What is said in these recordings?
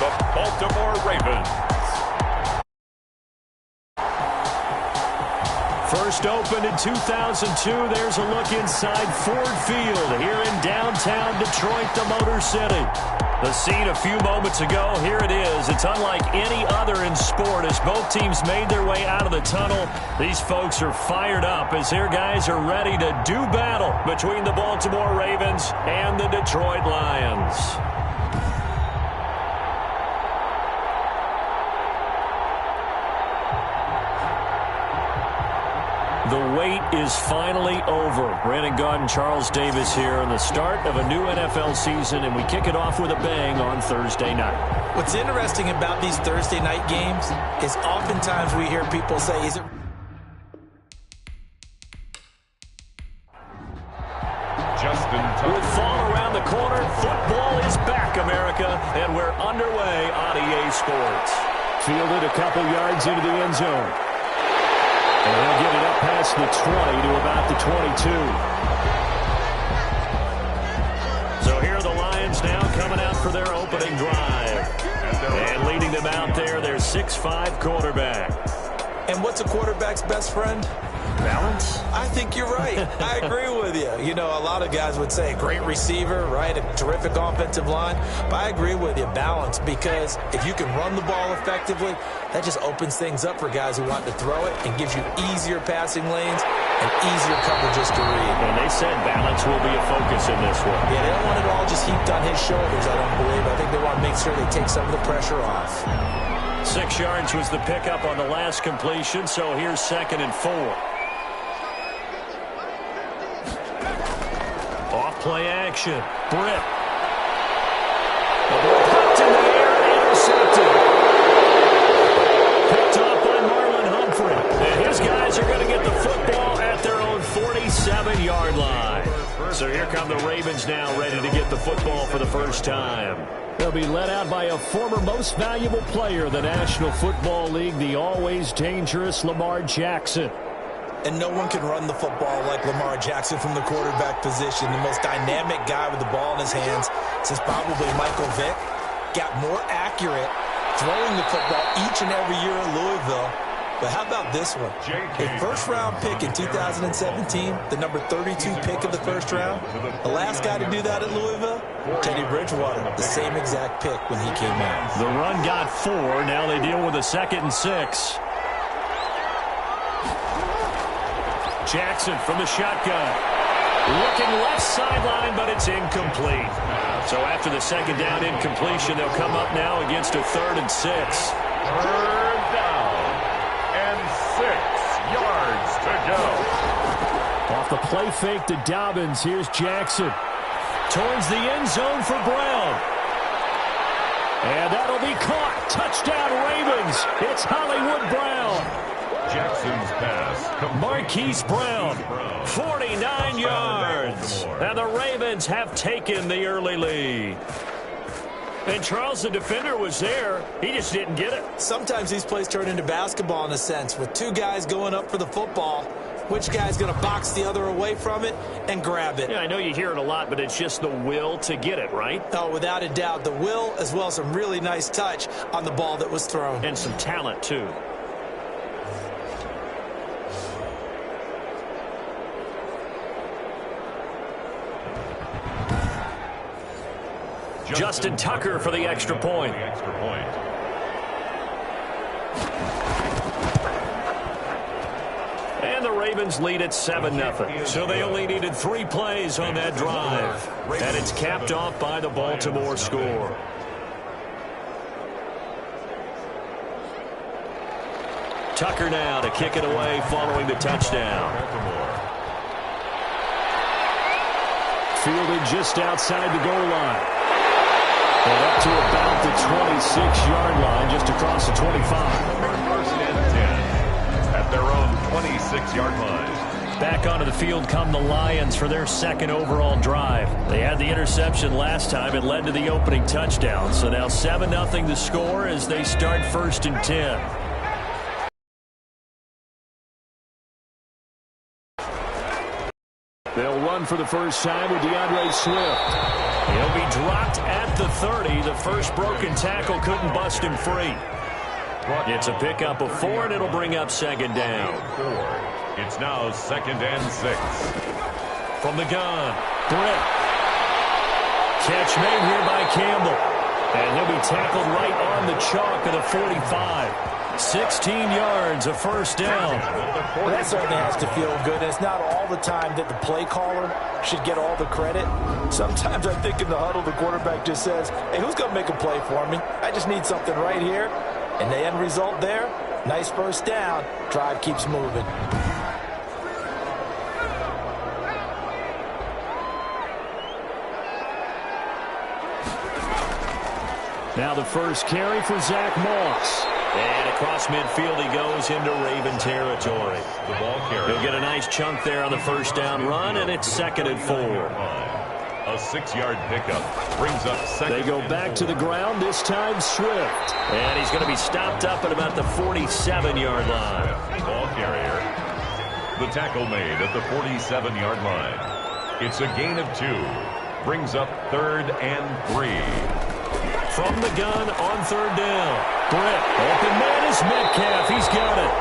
the Baltimore Ravens. First opened in 2002. There's a look inside Ford Field here in downtown Detroit, the Motor City. The scene a few moments ago, here it is. It's unlike any other in sport as both teams made their way out of the tunnel. These folks are fired up as their guys are ready to do battle between the Baltimore Ravens and the Detroit Lions. The wait is finally over. Brandon Gaudin, Charles Davis here on the start of a new NFL season, and we kick it off with a bang on Thursday night. What's interesting about these Thursday night games is oftentimes we hear people say, is it... With fall around the corner, football is back, America, and we're underway on EA Sports. Fielded a couple yards into the end zone. And they'll get it up past the 20 to about the 22. So here are the Lions now coming out for their opening drive. And leading them out there, their 6'5" quarterback. And what's a quarterback's best friend? Balance? I think you're right. I agree with you. You know, a lot of guys would say great receiver, right? A terrific offensive line. But I agree with you, balance, because if you can run the ball effectively, that just opens things up for guys who want to throw it and gives you easier passing lanes and easier coverages to read. And they said balance will be a focus in this one. Yeah, they don't want it all just heaped on his shoulders, I don't believe. I think they want to make sure they take some of the pressure off. 6 yards was the pickup on the last completion, so here's 2nd and 4. Off-play action. Britt. Popped in the air, intercepted. Picked off by Marlon Humphrey. And his guys are going to get the football at their own 47-yard line. So here come the Ravens now, ready to get the football for the first time. They'll be led out by a former most valuable player of the National Football League, the always dangerous Lamar Jackson. And no one can run the football like Lamar Jackson from the quarterback position. The most dynamic guy with the ball in his hands since probably Michael Vick. Got more accurate throwing the football each and every year at Louisville. But how about this one? A first-round pick in 2017, the number 32 pick of the first round. The last guy to do that at Louisville, Teddy Bridgewater, the same exact pick when he came out. The run got 4. Now they deal with a 2nd and 6. Jackson from the shotgun. Looking left sideline, but it's incomplete. So after the 2nd down incompletion, they'll come up now against a 3rd and 6. 3rd down and 6 yards to go. Off the play fake to Dobbins, here's Jackson. Towards the end zone for Brown. And that'll be caught. Touchdown Ravens. It's Hollywood Brown. Jackson's pass. Marquise Brown, 49 yards. And the Ravens have taken the early lead. And Charles, the defender, was there. He just didn't get it. Sometimes these plays turn into basketball in a sense, with two guys going up for the football. Which guy's going to box the other away from it and grab it? Yeah, I know you hear it a lot, but it's just the will to get it, right? Oh, without a doubt. The will, as well as some really nice touch on the ball that was thrown. And some talent, too. Justin Tucker for the extra point. And the Ravens lead at 7-0. So they only needed 3 plays on that drive. And it's capped off by the Baltimore score. Tucker now to kick it away following the touchdown. Fielded just outside the goal line. And up to about the 26-yard line, just across the 25. First and 10 at their own 26-yard line. Back onto the field come the Lions for their 2nd overall drive. They had the interception last time. It led to the opening touchdown. So now 7-0 the score as they start 1st and 10. They'll run for the first time with DeAndre Swift. He'll be dropped at the 30. The first broken tackle couldn't bust him free. It's a pickup of 4, and it'll bring up second down. It's now 2nd and 6. From the gun, Britt. Catch made here by Campbell. And he'll be tackled right on the chalk of the 45. 16 yards, a first down. Well, that certainly has to feel good. It's not all the time that the play caller should get all the credit. Sometimes I think in the huddle, the quarterback just says, hey, who's going to make a play for me? I just need something right here. And the end result there, nice first down. Drive keeps moving. Now the first carry for Zach Moss. And across midfield he goes into Raven territory. The ball carrier. He'll get a nice chunk there on the first down run, and it's 2nd and 4. A 6-yard pickup brings up second. They go back to the ground, this time Swift. And he's going to be stopped up at about the 47-yard line. Ball carrier. The tackle made at the 47-yard line. It's a gain of 2. Brings up 3rd and 3. From the gun on 3rd down. Britt, open man is Metcalf. He's got it.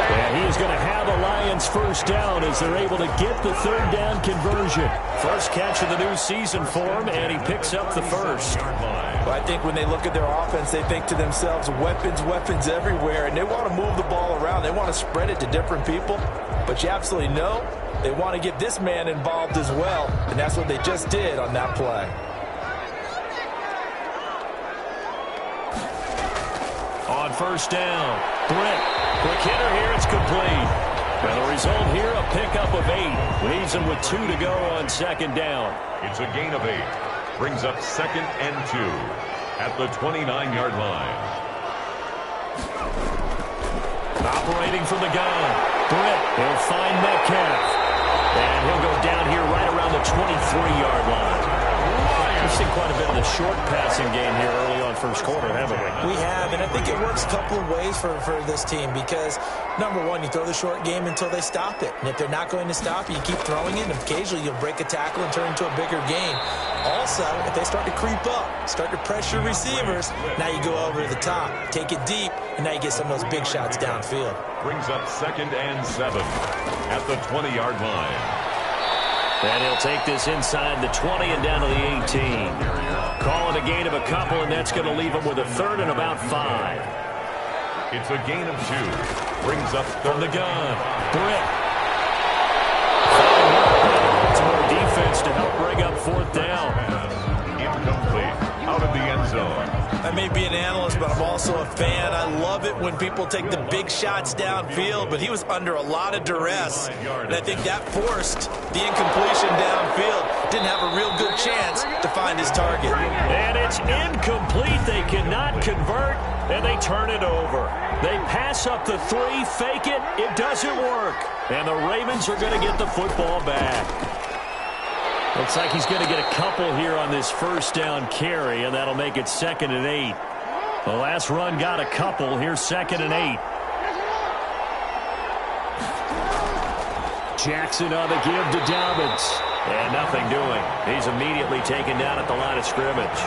And he is going to have a Lions first down as they're able to get the 3rd down conversion. First catch of the new season for him, and he picks up the first. Well, I think when they look at their offense, they think to themselves, weapons, weapons everywhere, and they want to move the ball around. They want to spread it to different people, but you absolutely know they want to get this man involved as well, and that's what they just did on that play. On first down, Britt. Quick hitter here, it's complete. And the result here, a pickup of 8. Leaves him with 2 to go on 2nd down. It's a gain of 8. Brings up 2nd and 2 at the 29-yard line. Operating from the gun, Britt. He'll find Metcalf. And he'll go down here right around the 23-yard line. We've seen quite a bit of the short passing game here early on first quarter, haven't we? We have, and I think it works a couple of ways for this team because, number one, you throw the short game until they stop it. And if they're not going to stop it, you keep throwing it, and occasionally you'll break a tackle and turn it into a bigger gain. Also, if they start to creep up, start to pressure receivers, now you go over the top, take it deep, and now you get some of those big shots downfield. Brings up 2nd and 7 at the 20-yard line. And he'll take this inside the 20 and down to the 18. Call it a gain of a couple, and that's going to leave him with a 3rd and about 5. It's a gain of 2. Brings up from the gun. Britt. Baltimore defense to help bring up 4th down. Incomplete. Out of the end zone. I may be an analyst, but I'm also a fan. I love it when people take the big shots downfield, but he was under a lot of duress, and I think that forced the incompletion downfield. Didn't have a real good chance to find his target. And it's incomplete. They cannot convert, and they turn it over. They pass up the 3, fake it. It doesn't work, and the Ravens are going to get the football back. Looks like he's going to get a couple here on this first down carry, and that'll make it 2nd and 8. The last run got a couple. Here's 2nd and 8. Jackson on the give to Dobbins. And nothing doing. He's immediately taken down at the line of scrimmage.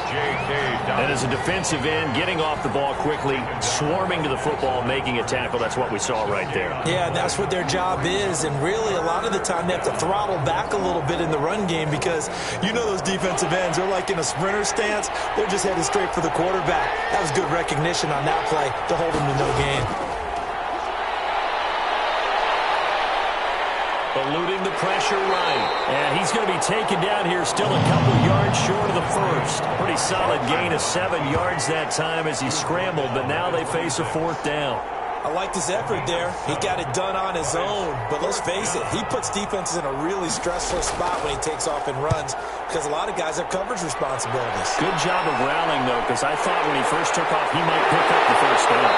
And as a defensive end, getting off the ball quickly, swarming to the football, making a tackle, that's what we saw right there. Yeah, and that's what their job is, and really a lot of the time they have to throttle back a little bit in the run game because you know those defensive ends, they're like in a sprinter stance, they're just headed straight for the quarterback. That was good recognition on that play to hold him to no gain. Eluding the pressure right. And he's going to be taken down here still a couple yards short of the first. Pretty solid gain of 7 yards that time as he scrambled, but now they face a 4th down. I liked his effort there. He got it done on his own, but let's face it, he puts defenses in a really stressful spot when he takes off and runs because a lot of guys have coverage responsibilities. Good job of rallying, though, because I thought when he first took off, he might pick up the first down.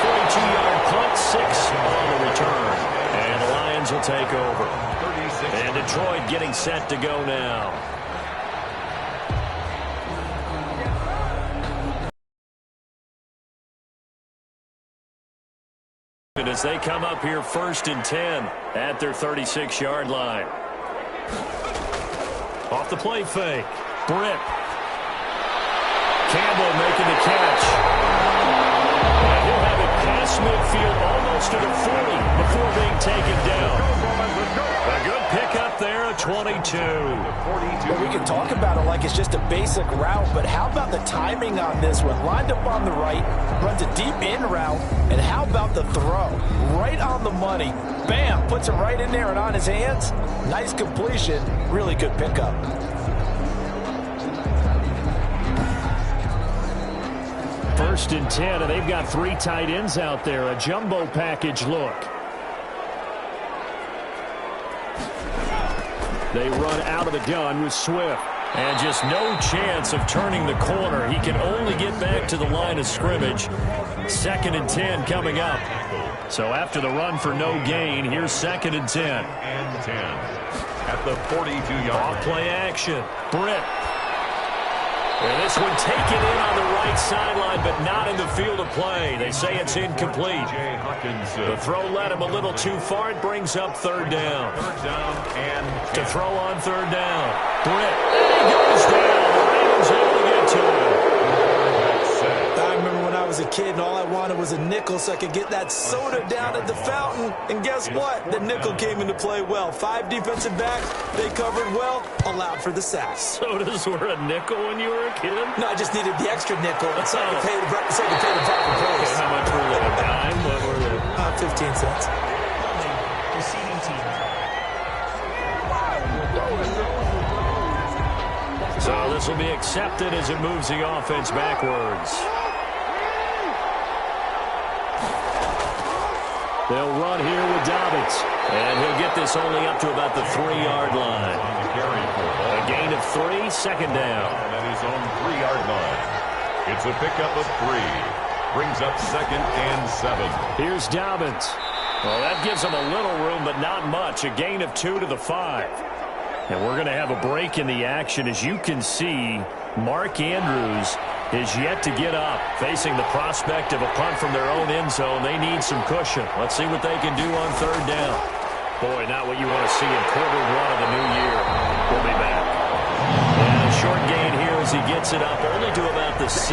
42-yard punt, 6 on the return. And the Lions will take over. And Detroit getting set to go now. as they come up here 1st and 10 at their 36-yard line. Off the play fake. Britt. Campbell making the catch. And he'll have it past midfield almost to the 40 before being taken down. A good pickup there, a 22. Well, we can talk about it like it's just a basic route, but how about the timing on this one? Lined up on the right, runs a deep in route, and how about the throw? Right on the money. Bam, puts it right in there and on his hands. Nice completion, really good pickup. First and 10, and they've got 3 tight ends out there. A jumbo package look. They run out of the gun with Swift. And just no chance of turning the corner. He can only get back to the line of scrimmage. 2nd and 10 coming up. So after the run for no gain, here's 2nd and 10. And 10 at the 42-yard line. Off play action. Britt. And this one taken in on the right sideline, but not in the field of play. They say it's incomplete. The throw led him a little too far. It brings up 3rd down. 3rd down and to throw on 3rd down. Britt. And he goes down. The Ravens able to get to him. I remember when I was a kid and all I wanted was a nickel so I could get that soda down at the fountain. And guess what? The nickel came into play well. 5 defensive backs, they covered well, allowed for the sack. Sodas were a nickel when you were a kid? No, I just needed the extra nickel so I could pay the proper price. Okay, how much were they? A dime? What were they? 15 cents. Receiving team. So this will be accepted as it moves the offense backwards. They'll run here with Dobbins. And he'll get this only up to about the 3-yard line. A gain of 3, 2nd down. At his own 3-yard line. It's a pickup of 3. Brings up 2nd and 7. Here's Dobbins. Well, that gives him a little room, but not much. A gain of 2 to the 5. And we're going to have a break in the action. As you can see, Mark Andrews is yet to get up, facing the prospect of a punt from their own end zone. They need some cushion. Let's see what they can do on 3rd down. Boy, not what you want to see in quarter 1 of the new year. We'll be back. And a short gain here as he gets it up only to about the 6.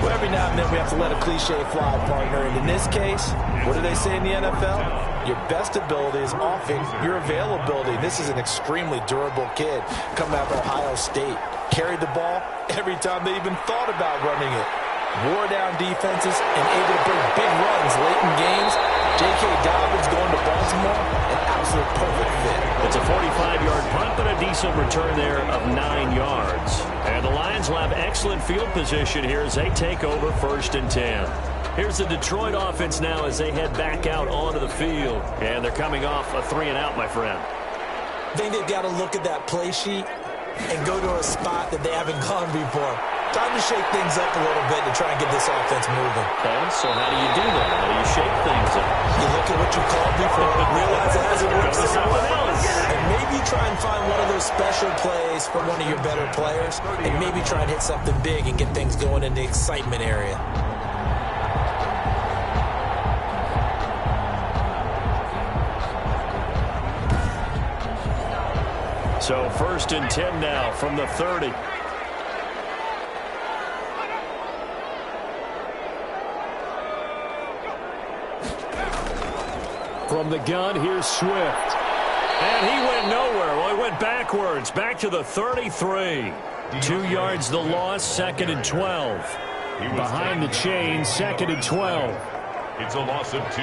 Well, every now and then we have to let a cliche fly, partner. And in this case, what do they say in the NFL? Your best ability is often your availability. This is an extremely durable kid coming out of Ohio State. Carried the ball every time they even thought about running it. Wore down defenses and able to bring big runs late in games. J.K. Dobbins going to Baltimore, an absolute perfect fit. It's a 45-yard punt, but a decent return there of 9 yards. And the Lions will have excellent field position here as they take over 1st and 10. Here's the Detroit offense now as they head back out onto the field. And they're coming off a 3-and-out, my friend. I think they've got to look at that play sheet and go to a spot that they haven't gone before. Time to shake things up a little bit to try and get this offense moving. Okay, so how do you do that? How do you shake things up? You look at what you called before, realize it hasn't worked someone else, and maybe try and find one of those special plays from one of your better players, and maybe try and hit something big and get things going in the excitement area. So 1st and 10 now from the 30. From the gun, here's Swift. And he went nowhere. Well, he went backwards, back to the 33. 2 yards the loss, 2nd and 12. Behind the chain, 2nd and 12. It's a loss of 2.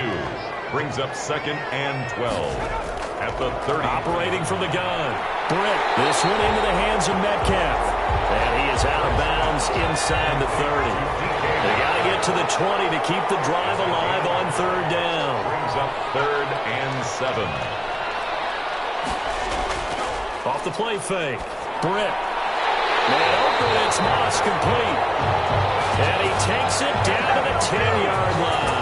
Brings up 2nd and 12. At the 30. Operating from the gun. Britt. This one into the hands of Metcalf. And he is out of bounds inside the 30. They got to get to the 20 to keep the drive alive on 3rd down. Brings up 3rd and 7. Off the play fake. Britt. Man open. It's Moss complete. And he takes it down to the 10-yard line.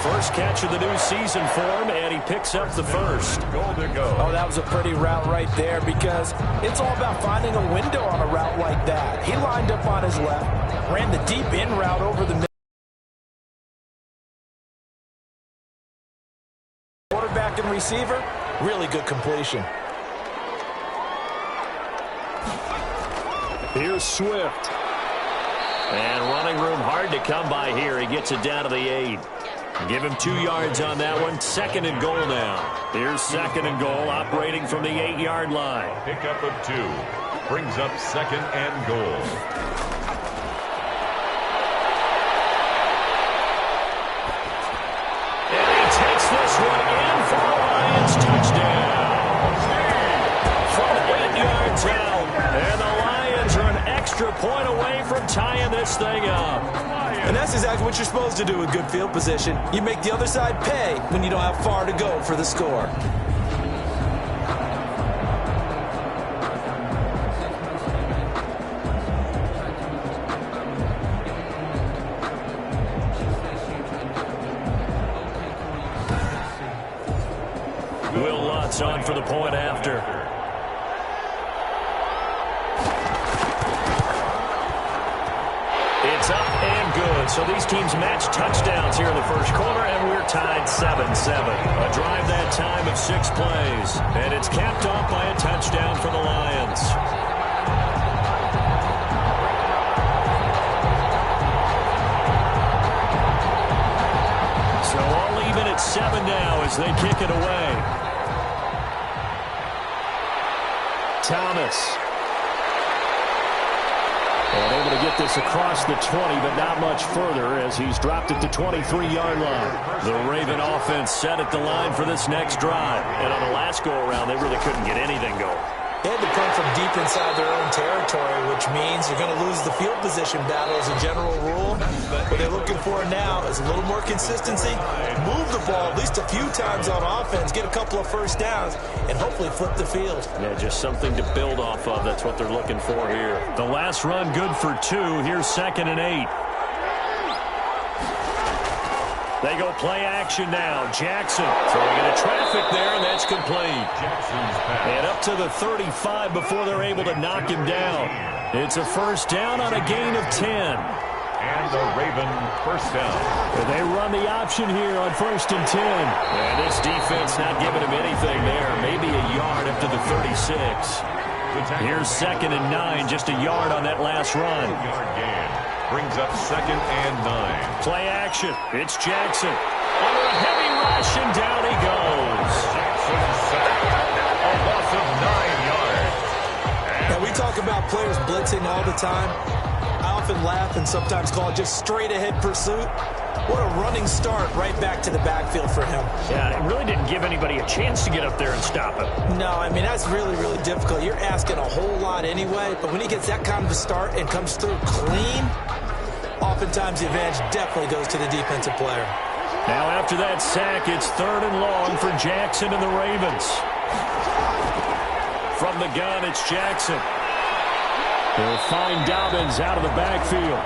First catch of the new season for him, and he picks up the first. Goal to go. Oh, that was a pretty route right there because it's all about finding a window on a route like that. He lined up on his left, ran the deep in route over the middle. open receiver. Really good completion. Here's Swift. And running room hard to come by here. He gets it down to the 8. Give him 2 yards on that one. 2nd and goal now. Here's 2nd and goal, operating from the 8-yard line. Pickup of 2 brings up 2nd and goal. And he takes this one in for a Lions touchdown. From 8 yards out. And the Lions are an extra point away from tying this thing up. And that's exactly what you're supposed to do with good field position. You make the other side pay when you don't have far to go for the score. Will Lutz on for the point after. It's up and good. So these teams match touchdowns here in the first quarter, and we're tied 7-7. A drive that time of 6 plays. And it's capped off by a touchdown for the Lions. So all even at 7 now as they kick it away. Thomas. And able to get this across the 20, but not much further as he's dropped at the 23-yard line. The Raven offense set at the line for this next drive. And on the last go-around, they really couldn't get anything going. They had to come from deep inside their own territory, which means you're going to lose the field position battle as a general rule. What they're looking for now is a little more consistency, move the ball at least a few times on offense, get a couple of first downs, and hopefully flip the field. Yeah, just something to build off of. That's what they're looking for here. The last run good for 2. Here's 2nd and 8. They go play action now. Jackson throwing into traffic there, and that's complete. And up to the 35 before they're able to knock him down. It's a first down on a gain of 10. And the Raven first down. And they run the option here on 1st and 10. And this defense not giving him anything there. Maybe a yard up to the 36. Here's 2nd and 9, just a yard on that last run. Yard gain. Brings up 2nd and 9. Play action. It's Jackson. Under a heavy rush, and down he goes. Jackson sacked. A loss of 9 yards. Now, we talk about players blitzing all the time. I often laugh and sometimes call it just straight-ahead pursuit. What a running start right back to the backfield for him. Yeah, it really didn't give anybody a chance to get up there and stop him. No, I mean, that's really, really difficult. You're asking a whole lot anyway, but when he gets that kind of a start and comes through clean, oftentimes the advantage definitely goes to the defensive player. Now after that sack, it's 3rd and long for Jackson and the Ravens. From the gun, it's Jackson. They'll find Dobbins out of the backfield.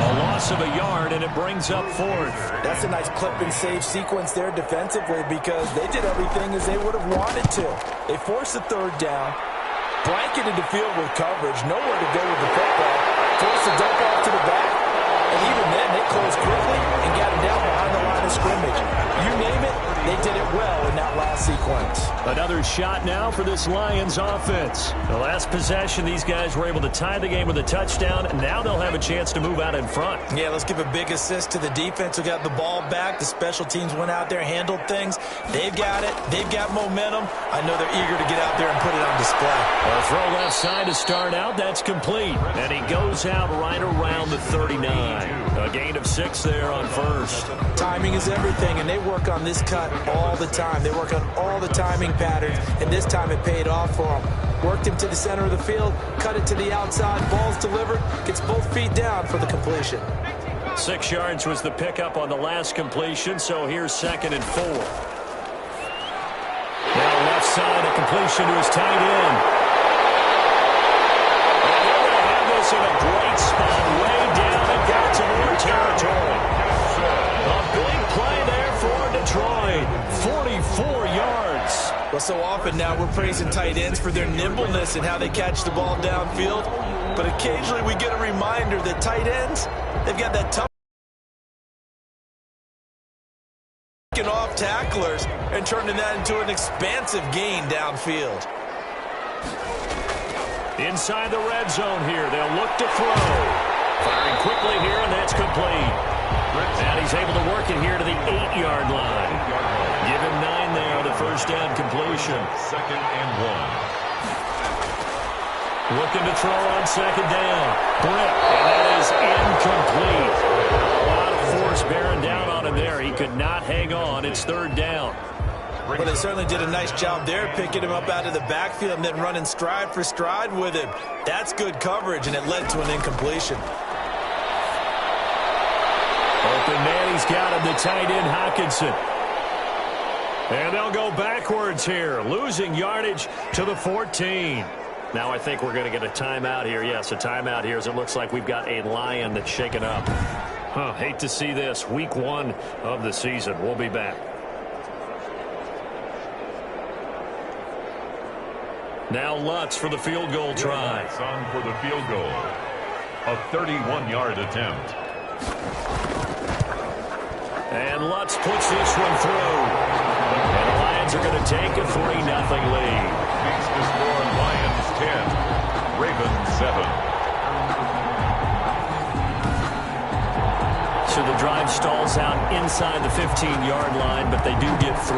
A loss of a yard, and it brings up 4th. That's a nice clip and save sequence there defensively because they did everything as they would have wanted to. They forced the 3rd down, blanketed the field with coverage, nowhere to go with the football, forced the dump off to the back, and even then they closed quickly and got him down behind the line of scrimmage. You name it, they did it well in that last sequence. Another shot now for this Lions offense. The last possession, these guys were able to tie the game with a touchdown, and now they'll have a chance to move out in front. Yeah, let's give a big assist to the defense who got the ball back. The special teams went out there, handled things. They've got it. They've got momentum. I know they're eager to get out there and put it on display. A throw left side to start out. That's complete. And he goes out right around the 39. A gain of 6 there on 1st. Timing is everything, and they work on this cut all the time. They work on all the timing patterns, and this time it paid off for them. Worked him to the center of the field, cut it to the outside, ball's delivered, gets both feet down for the completion. 6 yards was the pickup on the last completion, so here's 2nd and 4. Now left side, a completion to his tight end. And they're going to have this in a great spot, way down and got to more territory. A big play there for Detroit. 44 yards. Well, so often now we're praising tight ends for their nimbleness and how they catch the ball downfield. But occasionally we get a reminder that tight ends, they've got that tough off tough tacklers and turning that into an expansive gain downfield. Inside the red zone here, they'll look to throw. Firing quickly here, and that's complete. And he's able to work it here to the 8-yard line. Give him 9 there, the first down completion. 2nd and 1. Looking to throw on 2nd down. Brick, and that is incomplete. A lot of force bearing down on him there. He could not hang on. It's 3rd down. Well, they certainly did a nice job there, picking him up out of the backfield and then running stride for stride with him. That's good coverage, and it led to an incompletion. Open man, he's got him, the tight end, Hockenson. And they'll go backwards here, losing yardage to the 14. Now I think we're going to get a timeout here. Yes, a timeout here as it looks like we've got a Lion that's shaken up. Hate to see this. Week 1 of the season. We'll be back. Now Lutz for the field goal try. On for the field goal. A 31-yard attempt. And Lutz puts this one through. And the Lions are going to take a 3-0 lead. Makes the score Lions 10, Ravens 7. So the drive stalls out inside the 15-yard line, but they do get 3.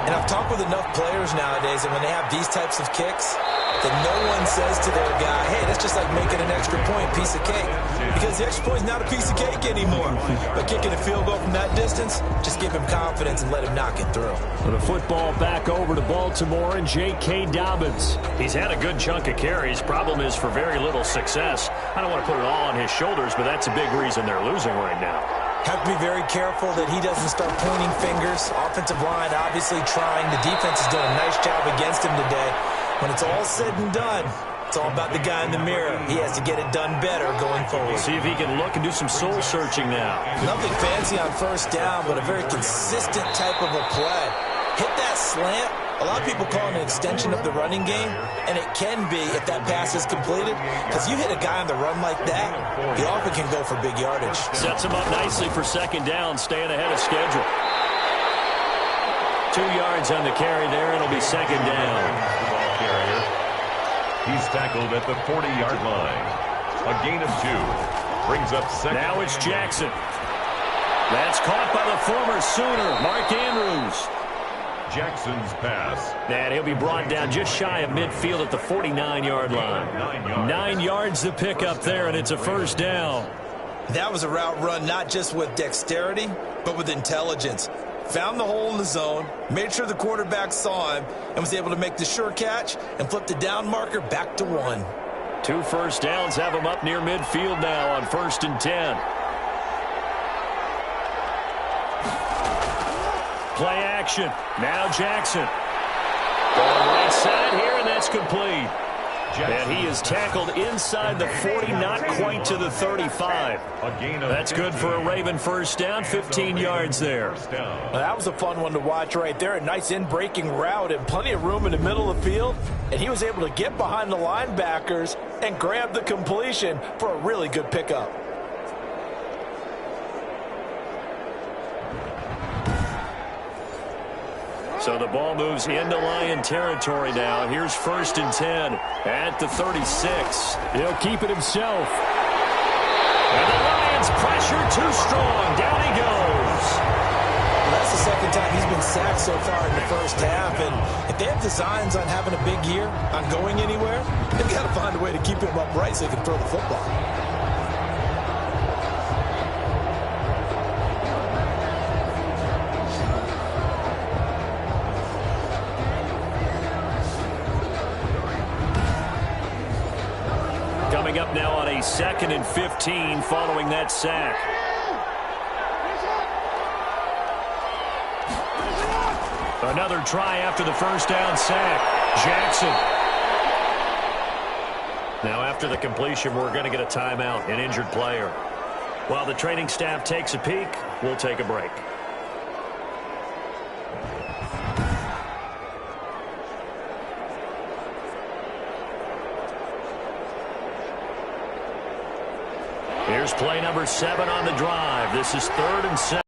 And I've talked with enough players nowadays, and when they have these types of kicks, that no one says to their guy, hey, that's just like making an extra point, piece of cake. Because the extra point is not a piece of cake anymore. But kicking a field goal from that distance, just give him confidence and let him knock it through. The football back over to Baltimore and J.K. Dobbins. He's had a good chunk of carries. Problem is for very little success. I don't want to put it all on his shoulders, but that's a big reason they're losing right now. Have to be very careful that he doesn't start pointing fingers. Offensive line obviously trying. The defense has done a nice job against him today. When it's all said and done, it's all about the guy in the mirror. He has to get it done better going forward. See if he can look and do some soul searching now. Nothing fancy on first down, but a very consistent type of a play. Hit that slant. A lot of people call it an extension of the running game, and it can be if that pass is completed, because you hit a guy on the run like that, he often can go for big yardage. Sets him up nicely for 2nd down, staying ahead of schedule. 2 yards on the carry there, it'll be 2nd down. He's tackled at the 40-yard line. A gain of 2. Brings up 2nd. Now it's Jackson. That's caught by the former Sooner, Mark Andrews. Jackson's pass. And he'll be brought down just shy of midfield at the 49-yard line. 9 yards to pick up there, and it's a 1st down. That was a route run not just with dexterity, but with intelligence. Found the hole in the zone, made sure the quarterback saw him, and was able to make the sure catch and flip the down marker back to 1. 2 first downs have him up near midfield now on 1st and 10. Play action. Now Jackson. On the right side here, and that's complete. And he is tackled inside the 40, not quite to the 35. That's good for a Raven 1st down, 15 yards there. Well, that was a fun one to watch right there. A nice in-breaking route and plenty of room in the middle of the field. And he was able to get behind the linebackers and grab the completion for a really good pickup. So the ball moves into Lion territory now. Here's 1st and 10 at the 36. He'll keep it himself. And the Lions pressure too strong. Down he goes. Well, that's the 2nd time he's been sacked so far in the 1st half. And if they have designs on having a big year, on going anywhere, they've got to find a way to keep him upright so he can throw the football. Coming up now on a 2nd and 15 following that sack. Another try after the 1st down sack. Jackson. Now after the completion, we're going to get a timeout, an injured player. While the training staff takes a peek, we'll take a break. Here's play number 7 on the drive. This is 3rd and 7.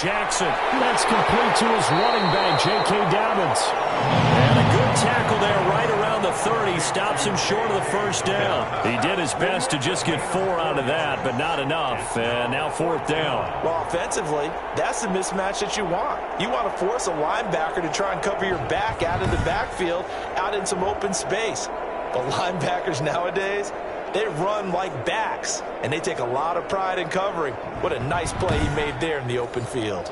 Jackson. That's complete to his running back, J.K. Dobbins. And a good tackle there right around the 30. Stops him short of the first down. He did his best to just get 4 out of that, but not enough. And now 4th down. Well, offensively, that's the mismatch that you want. You want to force a linebacker to try and cover your back out of the backfield, out in some open space. But linebackers nowadays, they run like backs, and they take a lot of pride in covering. What a nice play he made there in the open field.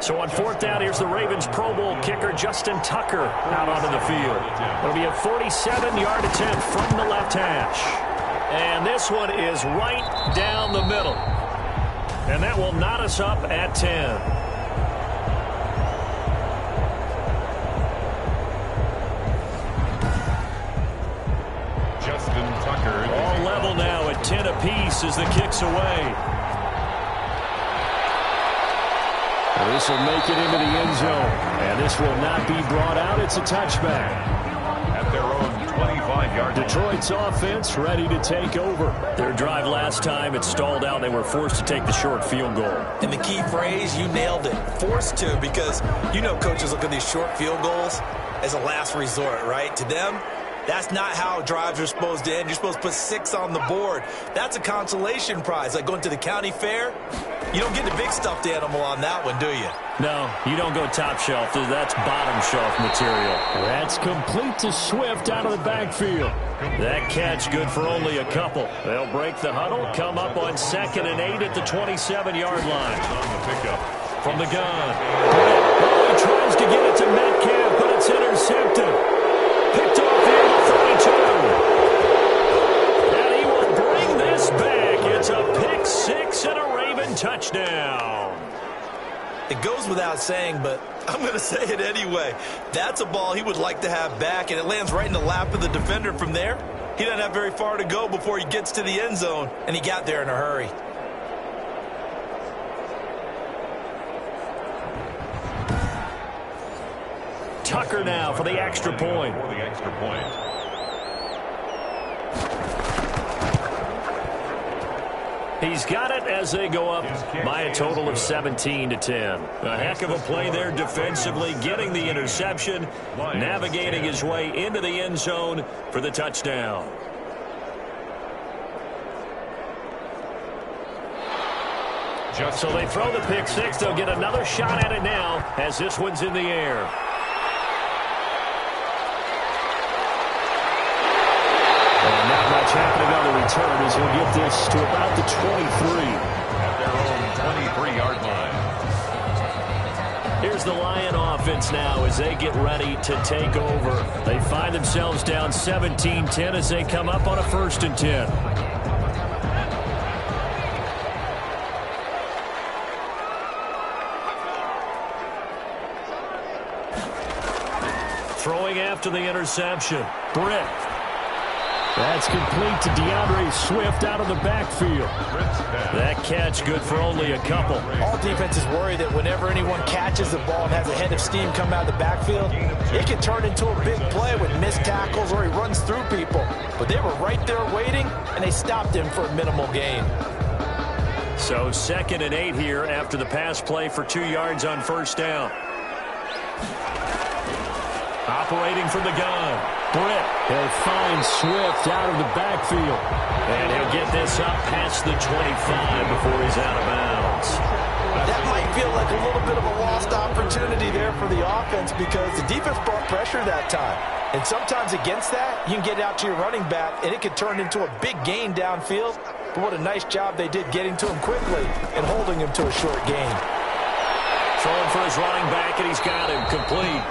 So on 4th down, here's the Ravens Pro Bowl kicker Justin Tucker out onto the field. It'll be a 47-yard attempt from the left hash. And this one is right down the middle. And that will knot us up at 10. Justin Tucker. All level now at 10 apiece as the kick's away. Well, this will make it into the end zone. And this will not be brought out. It's a touchback. At their own 25-yard line. Detroit's offense ready to take over. Their drive last time, it stalled out. They were forced to take the short field goal. And the key phrase, you nailed it. Forced to, because you know coaches look at these short field goals as a last resort, right? To them, that's not how drives are supposed to end. You're supposed to put 6 on the board. That's a consolation prize. Like going to the county fair, you don't get the big stuffed animal on that one, do you? No, you don't go top shelf. That's bottom shelf material. That's complete to Swift out of the backfield. That catch good for only a couple. They'll break the huddle, come up on 2nd and 8 at the 27-yard line. On the pickup. From the gun. He tries to get it to Metcalf, but it's intercepted. Picked off the 32. And he will bring this back. It's a pick 6 and a Raven touchdown. It goes without saying, but I'm going to say it anyway. That's a ball he would like to have back, and it lands right in the lap of the defender from there. He doesn't have very far to go before he gets to the end zone, and he got there in a hurry. Tucker now for the extra point. For the extra point. He's got it as they go up by a total of 17 to 10. A heck of a play there defensively, getting the interception, navigating his way into the end zone for the touchdown. So they throw the pick 6. They'll get another shot at it now as this one's in the air. Not much happening on the return as he'll get this to about the 23. At their own 23-yard line. Here's the Lion offense now as they get ready to take over. They find themselves down 17-10 as they come up on a 1st and 10. Throwing after the interception. Britt. That's complete to DeAndre Swift out of the backfield. That catch good for only a couple. All defenses worry that whenever anyone catches the ball and has a head of steam come out of the backfield, it can turn into a big play with missed tackles or he runs through people. But they were right there waiting, and they stopped him for a minimal gain. So 2nd and 8 here after the pass play for 2 yards on 1st down. Operating from the gun. Britt. He'll find Swift out of the backfield. And he'll get this up past the 25 before he's out of bounds. That might feel like a little bit of a lost opportunity there for the offense because the defense brought pressure that time. And sometimes against that, you can get out to your running back, and it could turn into a big gain downfield. But what a nice job they did getting to him quickly and holding him to a short gain. Throwing for his running back, and he's got him complete.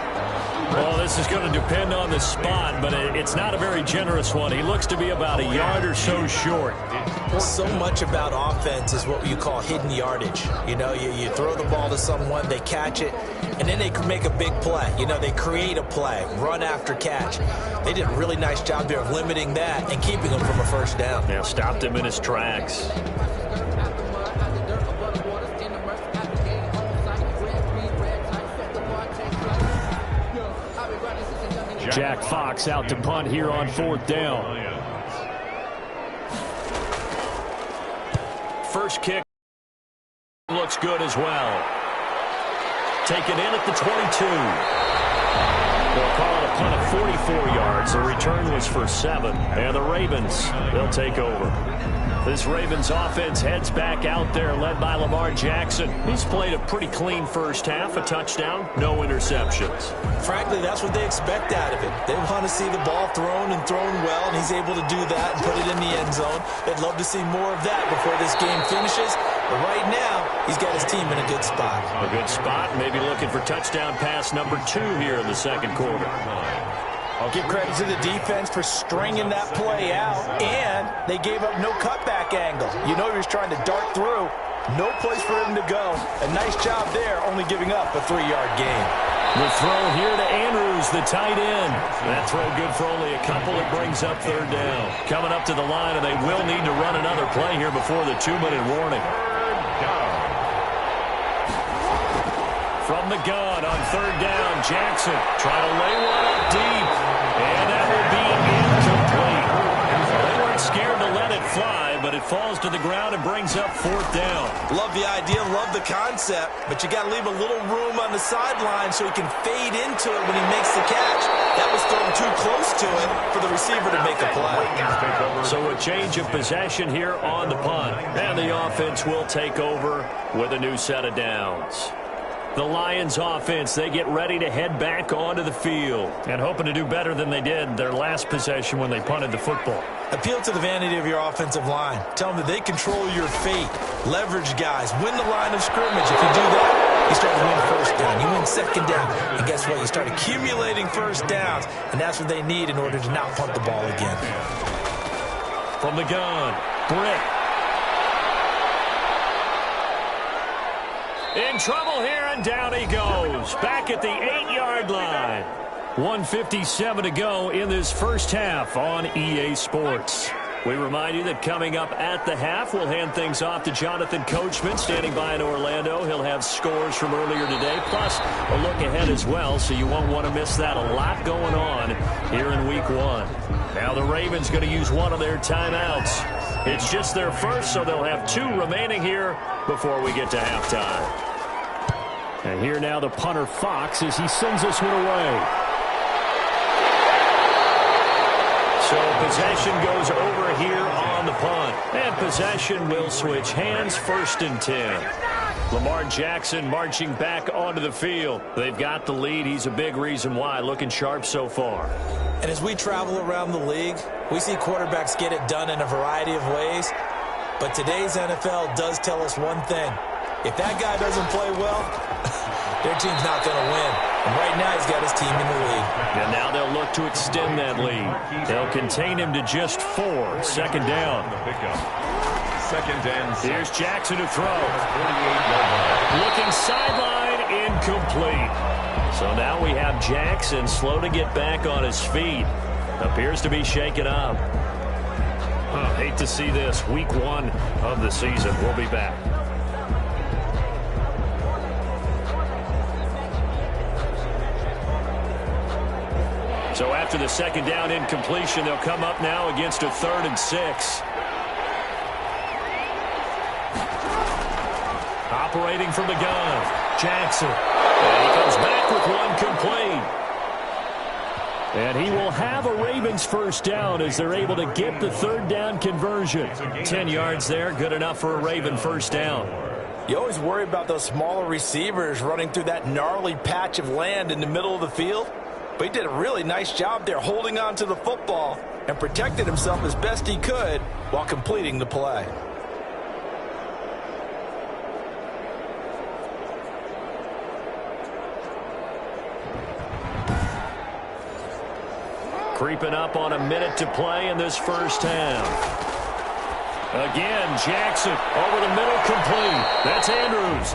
Well, this is going to depend on the spot, but it's not a very generous one. He looks to be about a yard or so short. So much about offense is what you call hidden yardage. You know, you throw the ball to someone, they catch it, and then they can make a big play. You know, they create a play, run after catch. They did a really nice job there of limiting that and keeping him from a 1st down. Yeah, stopped him in his tracks. Jack Fox out to punt here on 4th down. First kick looks good as well. taken in at the 22. They'll call it a punt of 44 yards. The return was for 7. And the Ravens, they'll take over. This Ravens offense heads back out there, led by Lamar Jackson. He's played a pretty clean first half, a touchdown, no interceptions. Frankly, that's what they expect out of it. They want to see the ball thrown and thrown well, and he's able to do that and put it in the end zone. They'd love to see more of that before this game finishes. But right now, he's got his team in a good spot. A good spot, maybe looking for touchdown pass number 2 here in the second quarter. I'll give credit to the defense for stringing that play out, and they gave up no cutback angle. You know he was trying to dart through. No place for him to go. A nice job there, only giving up a 3-yard gain. The throw here to Andrews, the tight end. That throw good for only a couple. It brings up 3rd down. Coming up to the line, and they will need to run another play here before the 2-minute warning. From the gun on 3rd down, Jackson trying to lay one up deep. And that will be incomplete. They weren't scared to let it fly, but it falls to the ground and brings up 4th down. Love the idea, love the concept, but you got to leave a little room on the sideline so he can fade into it when he makes the catch. That was thrown too close to it for the receiver to make a play. So a change of possession here on the punt. And the offense will take over with a new set of downs. The Lions offense, they get ready to head back onto the field and hoping to do better than they did their last possession when they punted the football. Appeal to the vanity of your offensive line. Tell them that they control your fate. Leverage guys. Win the line of scrimmage. If you do that, you start to win 1st down. You win 2nd down. And guess what? You start accumulating 1st downs. And that's what they need in order to not punt the ball again. From the gun, Britt. In trouble here, and down he goes. Back at the 8-yard line. 1:57 to go in this first half on EA Sports. We remind you that coming up at the half, we'll hand things off to Jonathan Coachman, standing by in Orlando. He'll have scores from earlier today, plus a look ahead as well, so you won't want to miss that. A lot going on here in Week 1. Now the Ravens going to use one of their timeouts. It's just their first, so they'll have 2 remaining here before we get to halftime. And here now the punter, Fox, as he sends this one away. So possession goes over here on the punt. And possession will switch hands, 1st and 10. Lamar Jackson marching back onto the field. They've got the lead. He's a big reason why. Looking sharp so far. And as we travel around the league, we see quarterbacks get it done in a variety of ways. But today's NFL does tell us one thing. If that guy doesn't play well, their team's not going to win. And right now he's got his team in the lead. And now they'll look to extend that lead. They'll contain him to just 4. 2nd down. 2nd and 6. Here's Jackson to throw. Looking sideline, incomplete. So now we have Jackson slow to get back on his feet. Appears to be shaken up. Hate to see this. Week 1 of the season. We'll be back. So after the 2nd down incompletion, they'll come up now against a 3rd and 6. Operating from the gun, Jackson. And he comes back with one complete. And he will have a Ravens 1st down as they're able to get the 3rd down conversion. 10 yards there, good enough for a Raven 1st down. You always worry about those smaller receivers running through that gnarly patch of land in the middle of the field. But he did a really nice job there holding on to the football and protected himself as best he could while completing the play. Creeping up on a minute to play in this first half. Again, Jackson over the middle, complete. That's Andrews.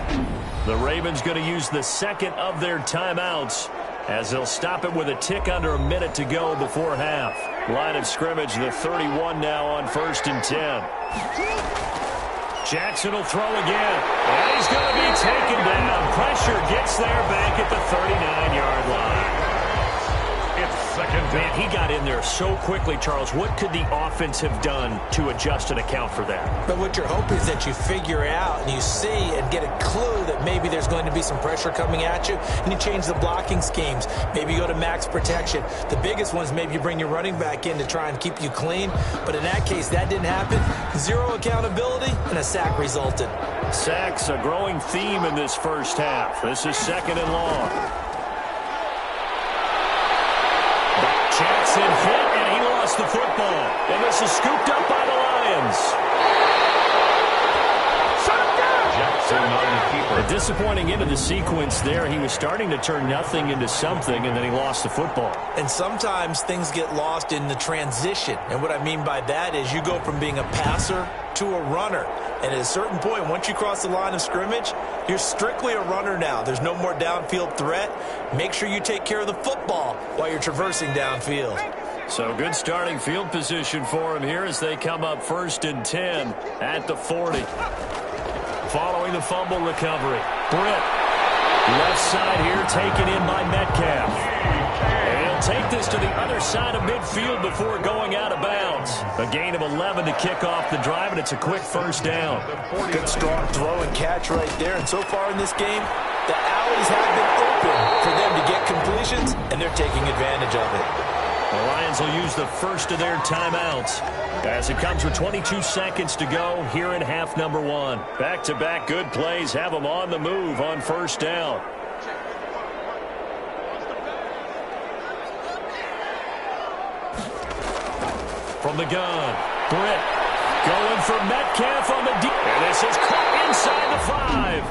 The Ravens going to use the 2nd of their timeouts as they'll stop it with a tick under a minute to go before half. Line of scrimmage, the 31 now on 1st and 10. Jackson will throw again. And he's going to be taken down. Pressure gets there back at the 39-yard line. It's second down. Man, he got in there so quickly, Charles. What could the offense have done to adjust and account for that? But what you're hoping is that you figure out and you see and get a clue that maybe there's going to be some pressure coming at you, and you change the blocking schemes. Maybe you go to max protection. The biggest one is maybe you bring your running back in to try and keep you clean. But in that case, that didn't happen. Zero accountability, and a sack resulted. Sacks, a growing theme in this first half. This is 2nd and long. Jackson hit, and he lost the football. And this is scooped up by the Lions. Jackson on the keeper. A disappointing end of the sequence there. He was starting to turn nothing into something, and then he lost the football. And sometimes things get lost in the transition. And what I mean by that is you go from being a passer to a runner. And at a certain point, once you cross the line of scrimmage, you're strictly a runner now. There's no more downfield threat. Make sure you take care of the football while you're traversing downfield. So good starting field position for him here as they come up 1st and 10 at the 40. Following the fumble recovery, Britt, left side here, taken in by Metcalf. And he'll take this to the other side of midfield before going out of bounds. A gain of 11 to kick off the drive, and it's a quick 1st down. Good strong throw and catch right there. And so far in this game, the alleys have been open for them to get completions, and they're taking advantage of it. The Lions will use the first of their timeouts as it comes with 22 seconds to go here in half number 1. Back-to-back good plays have them on the move on 1st down. From the gun, Britt going for Metcalf on the deep. And this is caught inside the 5.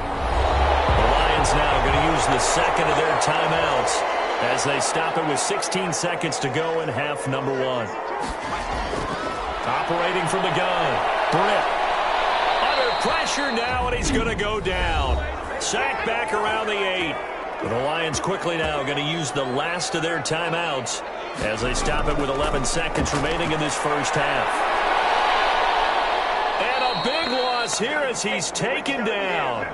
The Lions now going to use the 2nd of their timeouts as they stop it with 16 seconds to go in half number 1. Operating from the gun, Britt. Under pressure now, and he's going to go down. Sack back around the 8. But the Lions quickly now going to use the last of their timeouts as they stop it with 11 seconds remaining in this first half. And a big loss here as he's taken down.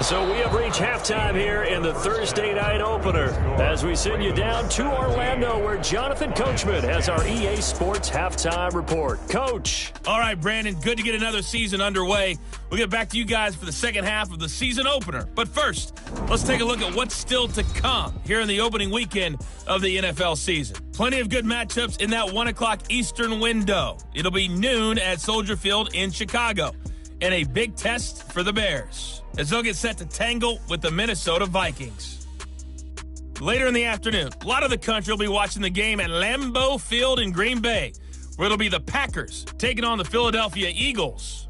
So we have reached halftime here in the Thursday night opener as we send you down to Orlando where Jonathan Coachman has our EA Sports halftime report. Coach. All right, Brandon, good to get another season underway. We'll get back to you guys for the second half of the season opener. But first, let's take a look at what's still to come here in the opening weekend of the NFL season. Plenty of good matchups in that 1 o'clock Eastern window. It'll be noon at Soldier Field in Chicago. And a big test for the Bears as they'll get set to tangle with the Minnesota Vikings. Later in the afternoon, a lot of the country will be watching the game at Lambeau Field in Green Bay, where it'll be the Packers taking on the Philadelphia Eagles.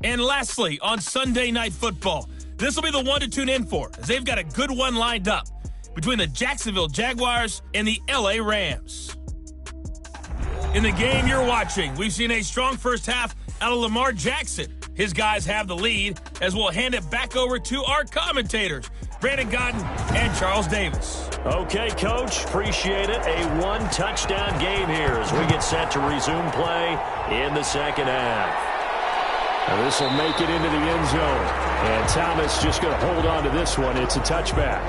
And lastly, on Sunday Night Football, this will be the one to tune in for, as they've got a good one lined up between the Jacksonville Jaguars and the LA Rams. In the game you're watching, we've seen a strong first half out of Lamar Jackson. His guys have the lead as we'll hand it back over to our commentators, Brandon Godden and Charles Davis. Okay, Coach, appreciate it. A one-touchdown game here as we get set to resume play in the second half. Now this will make it into the end zone. And Thomas just going to hold on to this one. It's a touchback.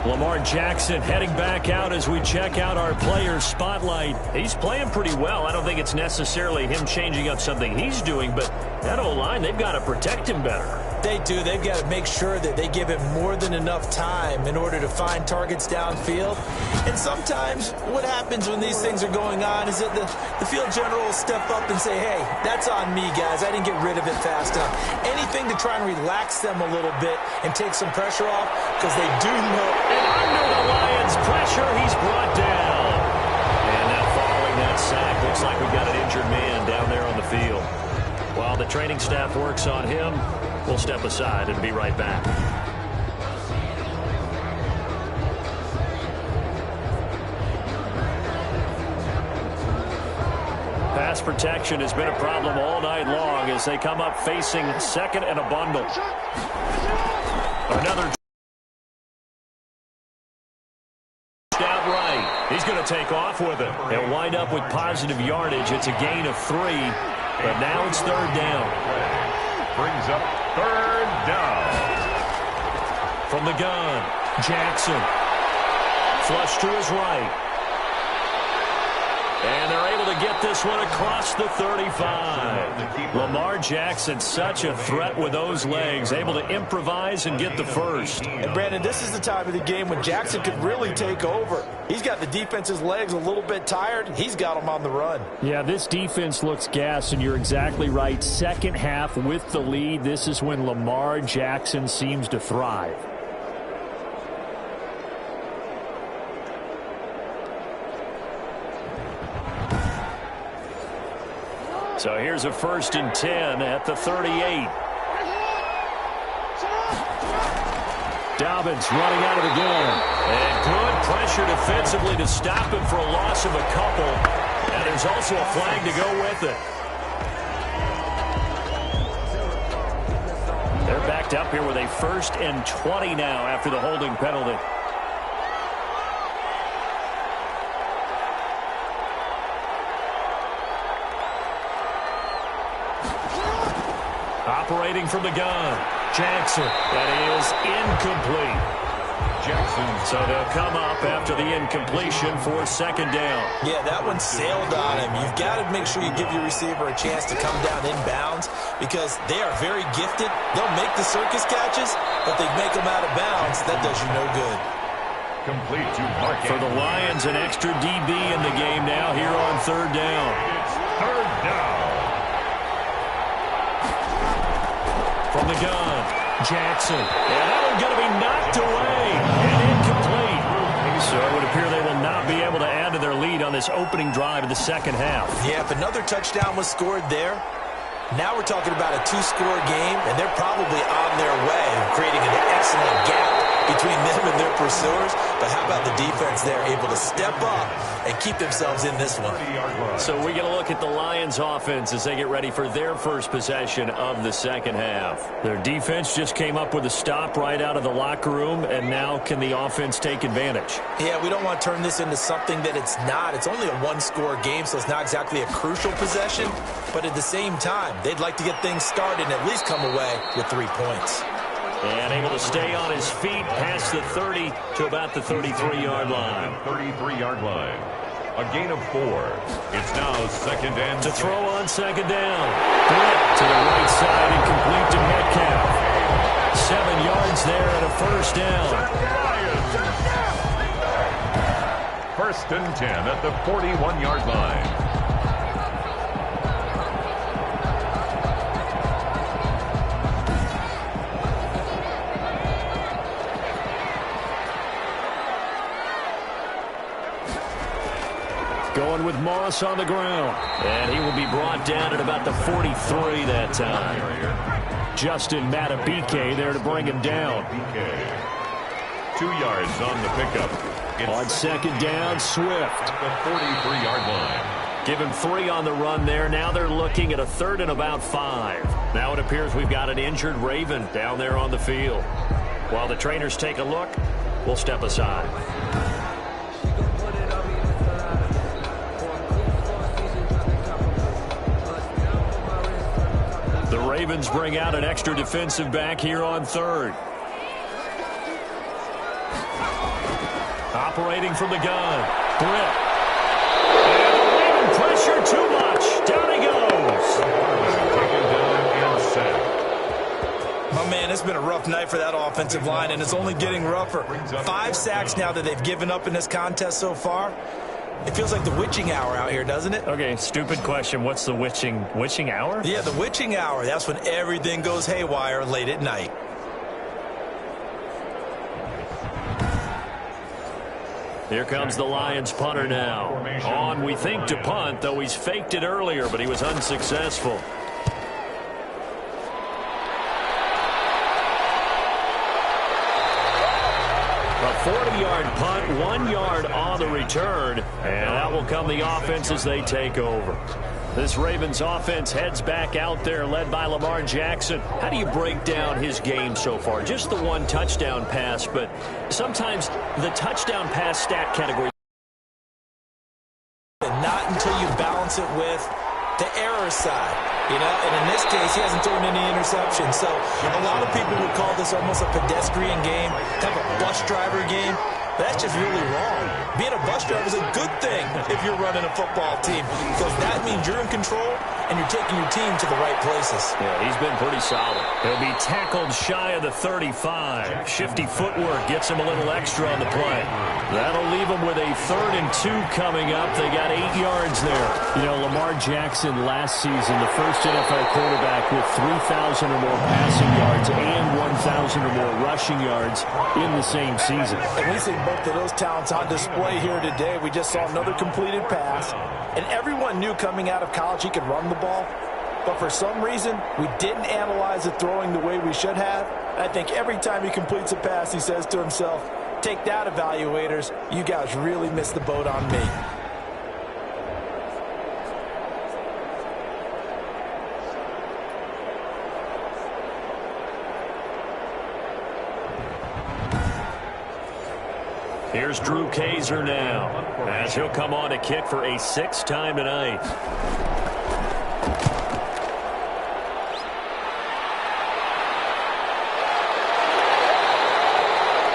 Lamar Jackson heading back out as we check out our player spotlight. He's playing pretty well. I don't think it's necessarily him changing up something he's doing, but that O-line, they've got to protect him better. They do. They've got to make sure that they give him more than enough time in order to find targets downfield. And sometimes what happens when these things are going on is that the field general will step up and say, hey, that's on me, guys. I didn't get rid of it fast enough. Anything to try and relax them a little bit and take some pressure off because they do know. And under the Lions' pressure, he's brought down. And now following that sack, looks like we've got an injured man down there on the field. While the training staff works on him, we'll step aside and be right back. pass protection has been a problem all night long as they come up facing second and a bundle. Another down right. He's going to take off with it. They'll wind up with positive yardage. It's a gain of 3, but now it's third down. Brings up third down. From the gun, Jackson. Flush to his right. And they're able to get this one across the 35. Lamar Jackson, such a threat with those legs, able to improvise and get the first. And Brandon, this is the time of the game when Jackson could really take over. He's got the defense's legs a little bit tired. He's got them on the run. Yeah, this defense looks gassed, and you're exactly right. Second half with the lead, this is when Lamar Jackson seems to thrive. So here's a 1st and 10 at the 38. Dobbins running out of the gun. And good pressure defensively to stop him for a loss of a couple. And there's also a flag to go with it. They're backed up here with a 1st and 20 now after the holding penalty. Operating from the gun, Jackson. That is incomplete. Jackson. So they'll come up after the incompletion for second down. Yeah, that one sailed on him. You've got to make sure you give your receiver a chance to come down inbounds because they are very gifted. They'll make the circus catches, but they make them out of bounds. That does you no good. Complete to Mark. For the Lions, an extra DB in the game now here on third down. It's third down. From the gun, Jackson. And that one's going to be knocked away and incomplete. So it would appear they will not be able to add to their lead on this opening drive of the second half. Yeah, if another touchdown was scored there, now we're talking about a 2-score game, and they're probably on their way, creating an excellent gap between them and their pursuers. But how about the defense there, able to step up and keep themselves in this one? So we get a look at the Lions offense as they get ready for their first possession of the second half. Their defense just came up with a stop right out of the locker room, and now can the offense take advantage? Yeah, we don't want to turn this into something that it's not. It's only a 1-score game, so it's not exactly a crucial possession. But at the same time, they'd like to get things started and at least come away with 3 points. And able to stay on his feet past the 30 to about the 33-yard line. 33-yard line. A gain of 4. It's now second and to throw on second down. Blip to the right side and complete to Metcalf. 7 yards there and a first down. 1st and 10 at the 41-yard line. Going with Moss on the ground. And he will be brought down at about the 43 that time. Justin Matabike there to bring him down. 2 yards on the pickup. On second down, Swift. The 43-yard line. Give him 3 on the run there. Now they're looking at a 3rd and about 5. Now it appears we've got an injured Raven down there on the field. While the trainers take a look, we'll step aside. The Ravens bring out an extra defensive back here on 3rd. Operating from the gun. Blip. And the Raven pressure too much. Down he goes. Taken down and sacked. My man, it's been a rough night for that offensive line, and it's only getting rougher. 5 sacks now that they've given up in this contest so far. It feels like the witching hour out here, doesn't it? Okay, stupid question. What's the witching hour? Yeah, the witching hour. That's when everything goes haywire late at night. Here comes the Lions punter now. On, we think, to punt, though he's faked it earlier, but he was unsuccessful. A 40-yard punt, 1 yard on the return, and that will come the offense as they take over. This Ravens offense heads back out there, led by Lamar Jackson. How do you break down his game so far? Just the one touchdown pass, but sometimes the touchdown pass stat category. Not until you balance it with the error side, and in this case, he hasn't thrown any interceptions. So a lot of people would call this almost a pedestrian game, kind of a bus driver game. That's just really wrong. Being a bus driver is a good thing if you're running a football team, because that means you're in control and you're taking your team to the right places. Yeah, he's been pretty solid. He'll be tackled shy of the 35. Shifty footwork gets him a little extra on the play. That'll leave him with a 3rd and 2 coming up. They got 8 yards there. Lamar Jackson last season, the first NFL quarterback with 3,000 or more passing yards and 1,000 or more rushing yards in the same season. And we see both of those talents on display here today. We just saw another completed pass, and everyone knew coming out of college he could run the ball, but for some reason we didn't analyze the throwing the way we should have. I think every time he completes a pass, he says to himself, "Take that, evaluators. You guys really missed the boat on me." Here's Drew Kaiser now, as he'll come on to kick for a 6th time tonight.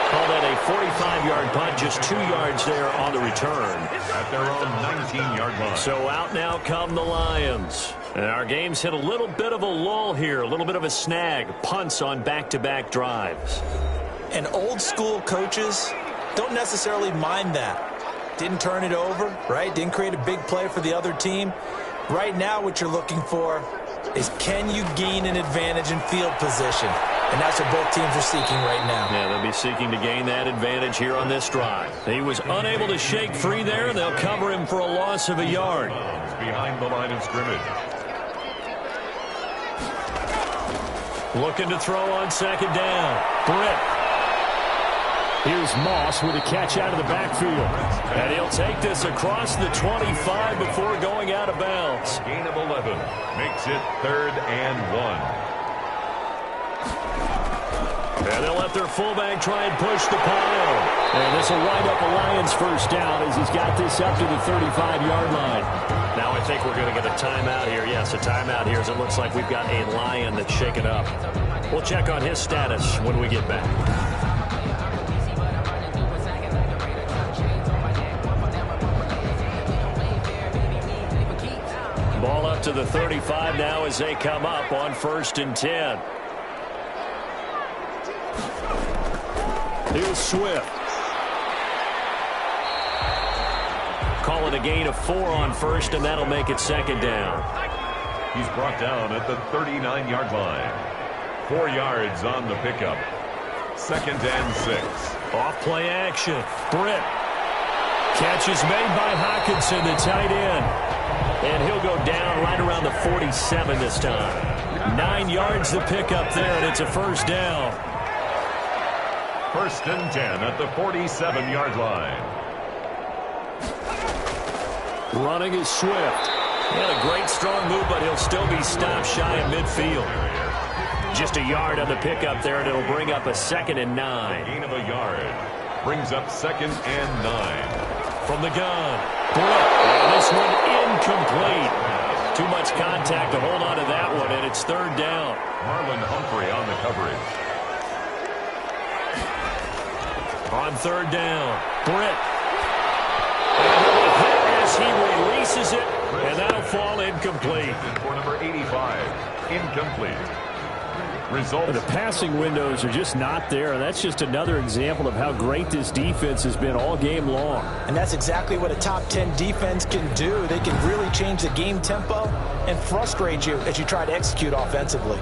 Call that a 45-yard punt, just 2 yards there on the return. At their own 19-yard line. So out now come the Lions. And our game's hit a little bit of a lull here, a little bit of a snag. Punts on back-to-back drives. And old school coaches don't necessarily mind that. Didn't turn it over, right? Didn't create a big play for the other team. Right now what you're looking for is, can you gain an advantage in field position? And that's what both teams are seeking right now. Yeah, they'll be seeking to gain that advantage here on this drive. He was unable to shake free there. They'll cover him for a loss of a yard. Behind the line of scrimmage. Looking to throw on 2nd down. Britt. Here's Moss with a catch out of the backfield. And he'll take this across the 25 before going out of bounds. Gain of 11 makes it 3rd and 1. And they'll let their fullback try and push the pile. And this will wind up a Lions 1st down as he's got this up to the 35-yard line. Now I think we're going to get a timeout here. Yes, a timeout here as it looks like we've got a Lion that's shaken up. We'll check on his status when we get back. Ball up to the 35 now as they come up on 1st and 10. Here's Swift. Call it a gain of 4 on 1st, and that'll make it 2nd down. He's brought down at the 39-yard line. 4 yards on the pickup. 2nd and 6. Off play action. Britt. Catch is made by Hockenson, the tight end. And he'll go down right around the 47 this time. 9 yards the pickup there, and it's a 1st down. 1st and 10 at the 47-yard line. Running is Swift. He had a great strong move, but he'll still be stopped shy of midfield. Just a yard on the pickup there, and it'll bring up a 2nd and 9. Gain of a yard brings up 2nd and 9. From the gun. And this one incomplete. Too much contact to hold on to that one, and it's 3rd down. Marlon Humphrey on the coverage. On 3rd down, Britt. And he'll hit as he releases it, and that'll fall incomplete. For number 85, incomplete. Results. The passing windows are just not there, and that's just another example of how great this defense has been all game long. And that's exactly what a top 10 defense can do. They can really change the game tempo and frustrate you as you try to execute offensively.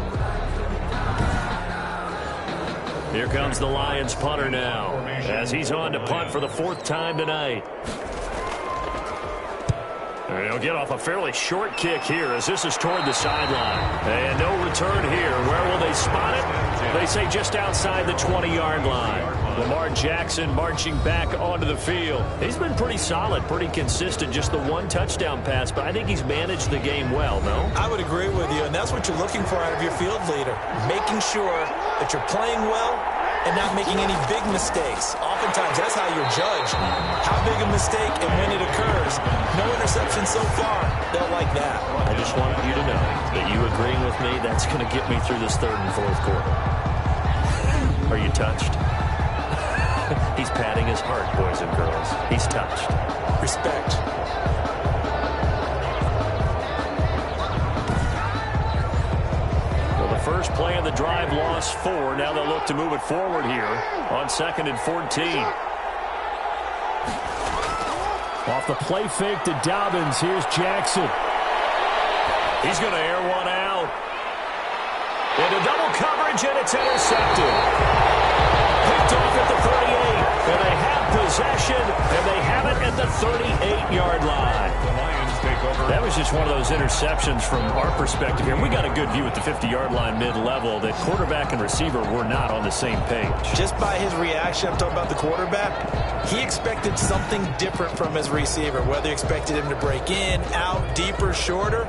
Here comes the Lions punter now, as he's on to punt for the 4th time tonight. And he'll get off a fairly short kick here as this is toward the sideline. And no return here. Where will they spot it? They say just outside the 20-yard line. Lamar Jackson marching back onto the field. He's been pretty solid, pretty consistent, just the one touchdown pass, but I think he's managed the game well, no? I would agree with you, and that's what you're looking for out of your field leader, making sure that you're playing well and not making any big mistakes. Oftentimes, that's how you're judged. How big a mistake and when it occurs. No interception so far. They'll like that. I just wanted you to know that you agreeing with me, that's going to get me through this third and fourth quarter. Are you touched? He's patting his heart, boys and girls. He's touched. Respect. Well, the first play of the drive lost 4. Now they'll look to move it forward here on 2nd and 14. Off the play fake to Dobbins. Here's Jackson. He's going to air one out. Into double coverage, and it's intercepted. Picked off at the 38. And they have possession, and they have it at the 38-yard line. The Lions take over. That was just one of those interceptions from our perspective here. We got a good view at the 50-yard line mid-level that quarterback and receiver were not on the same page. Just by his reaction, I'm talking about the quarterback, he expected something different from his receiver, whether he expected him to break in, out, deeper, shorter.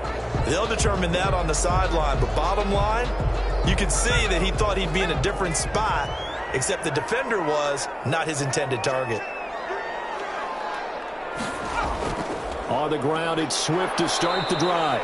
They'll determine that on the sideline. But bottom line, you can see that he thought he'd be in a different spot, except the defender was not his intended target. On the ground, it's Swift to start the drive.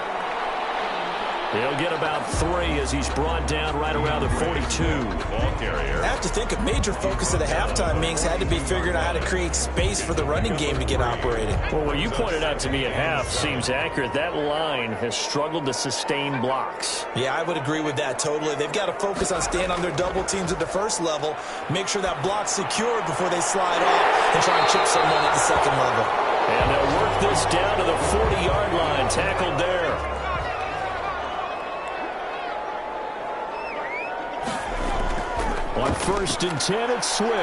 He'll get about 3 as he's brought down right around the 42. Ball carrier. I have to think a major focus of the halftime meetings had to be figuring out how to create space for the running game to get operating. Well, what you pointed out to me at half seems accurate. That line has struggled to sustain blocks. Yeah, I would agree with that totally. They've got to focus on staying on their double teams at the first level, make sure that block's secured before they slide off and try and chip someone at the second level. And they'll work this down to the 40-yard line, tackled there. On 1st and 10, it's Swift.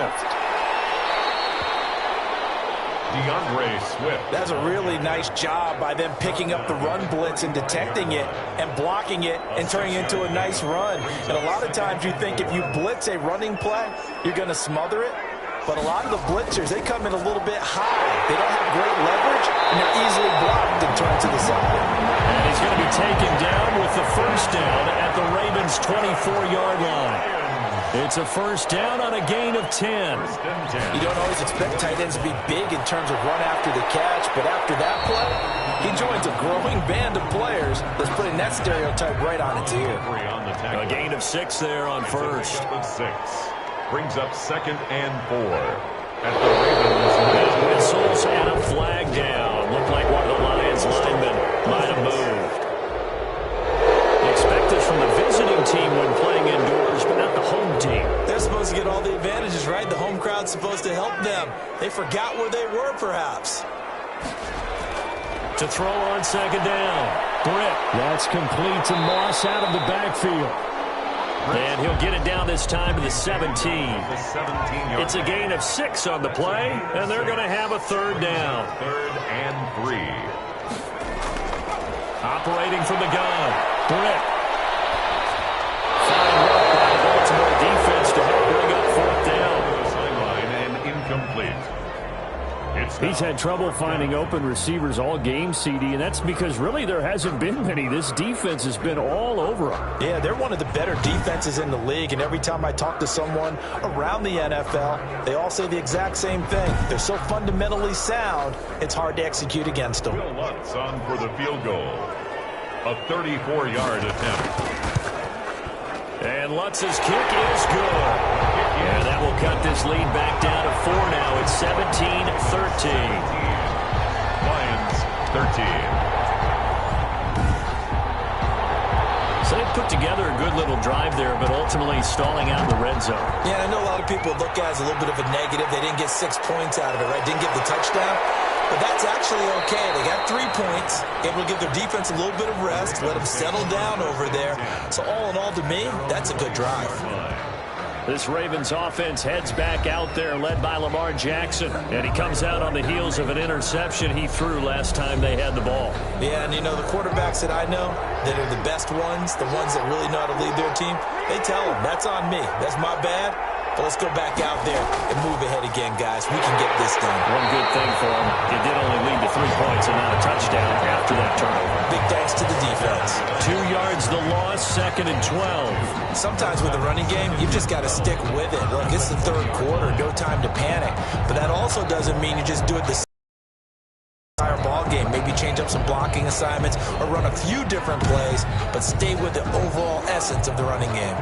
DeAndre Swift. That's a really nice job by them picking up the run blitz and detecting it and blocking it and turning it into a nice run. And a lot of times you think if you blitz a running play, you're going to smother it. But a lot of the blitzers, they come in a little bit high. They don't have great leverage, and they're easily blocked and turned to the side. And he's going to be taken down with the first down at the Ravens' 24-yard line. It's a first down on a gain of 10. You don't always expect tight ends to be big in terms of run after the catch, but after that play, he joins a growing band of players that's putting that stereotype right on its ear. A gain of 6 there on first. 6 brings up 2nd and 4 at the Ravens. Whistles and a flag down. Looked like one of the Lions linemen might have moved. You expect this from the visiting team when playing indoors, but not the home team. They're supposed to get all the advantages, right? The home crowd's supposed to help them. They forgot where they were, perhaps. To throw on 2nd down. Britt. That's complete to Moss out of the backfield. And he'll get it down this time to the 17. The 17-yard. It's a gain of 6 on the play, and they're going to have a 3rd down. 3rd and 3. Operating from the gun. Britt. Fine work by the Baltimore defense to help bring up 4th down. To the sideline and incomplete. He's had trouble finding open receivers all game, CD, and that's because really there hasn't been many. This defense has been all over him. Yeah, they're one of the better defenses in the league, and every time I talk to someone around the NFL, they all say the exact same thing. They're so fundamentally sound, it's hard to execute against them. Will Lutz on for the field goal. A 34-yard attempt. And Lutz's kick is good. And that will cut this lead back down to 4 now. It's 17-13. Lions 13. So they put together a good little drive there, but ultimately stalling out in the red zone. Yeah, I know a lot of people look at it as a little bit of a negative. They didn't get 6 points out of it, right? Didn't get the touchdown. But that's actually okay. They got 3 points, able to give their defense a little bit of rest, let them settle down over there. So all in all, to me, that's a good drive. This Ravens offense heads back out there, led by Lamar Jackson. And he comes out on the heels of an interception he threw last time they had the ball. Yeah, and the quarterbacks that I know that are the best ones, the ones that really know how to lead their team, they tell them, that's on me. That's my bad. But let's go back out there and move ahead again, guys. We can get this done. One good thing for him, it did only lead to 3 points and not a touchdown after that turnover. Big thanks to the defense. 2 yards the loss, 2nd and 12. Sometimes with the running game, you've just got to stick with it. Look, it's the third quarter, no time to panic. But that also doesn't mean you just do it the entire ball game. Maybe change up some blocking assignments or run a few different plays, but stay with the overall essence of the running game.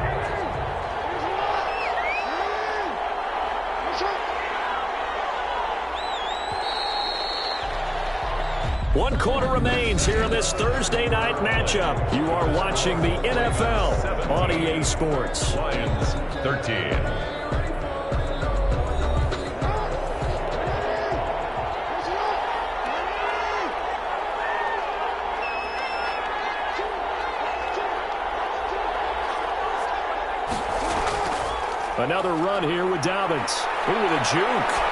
One quarter remains here in this Thursday night matchup. You are watching the NFL on EA Sports. Lions 13. Another run here with Dobbins. Ooh, with a juke.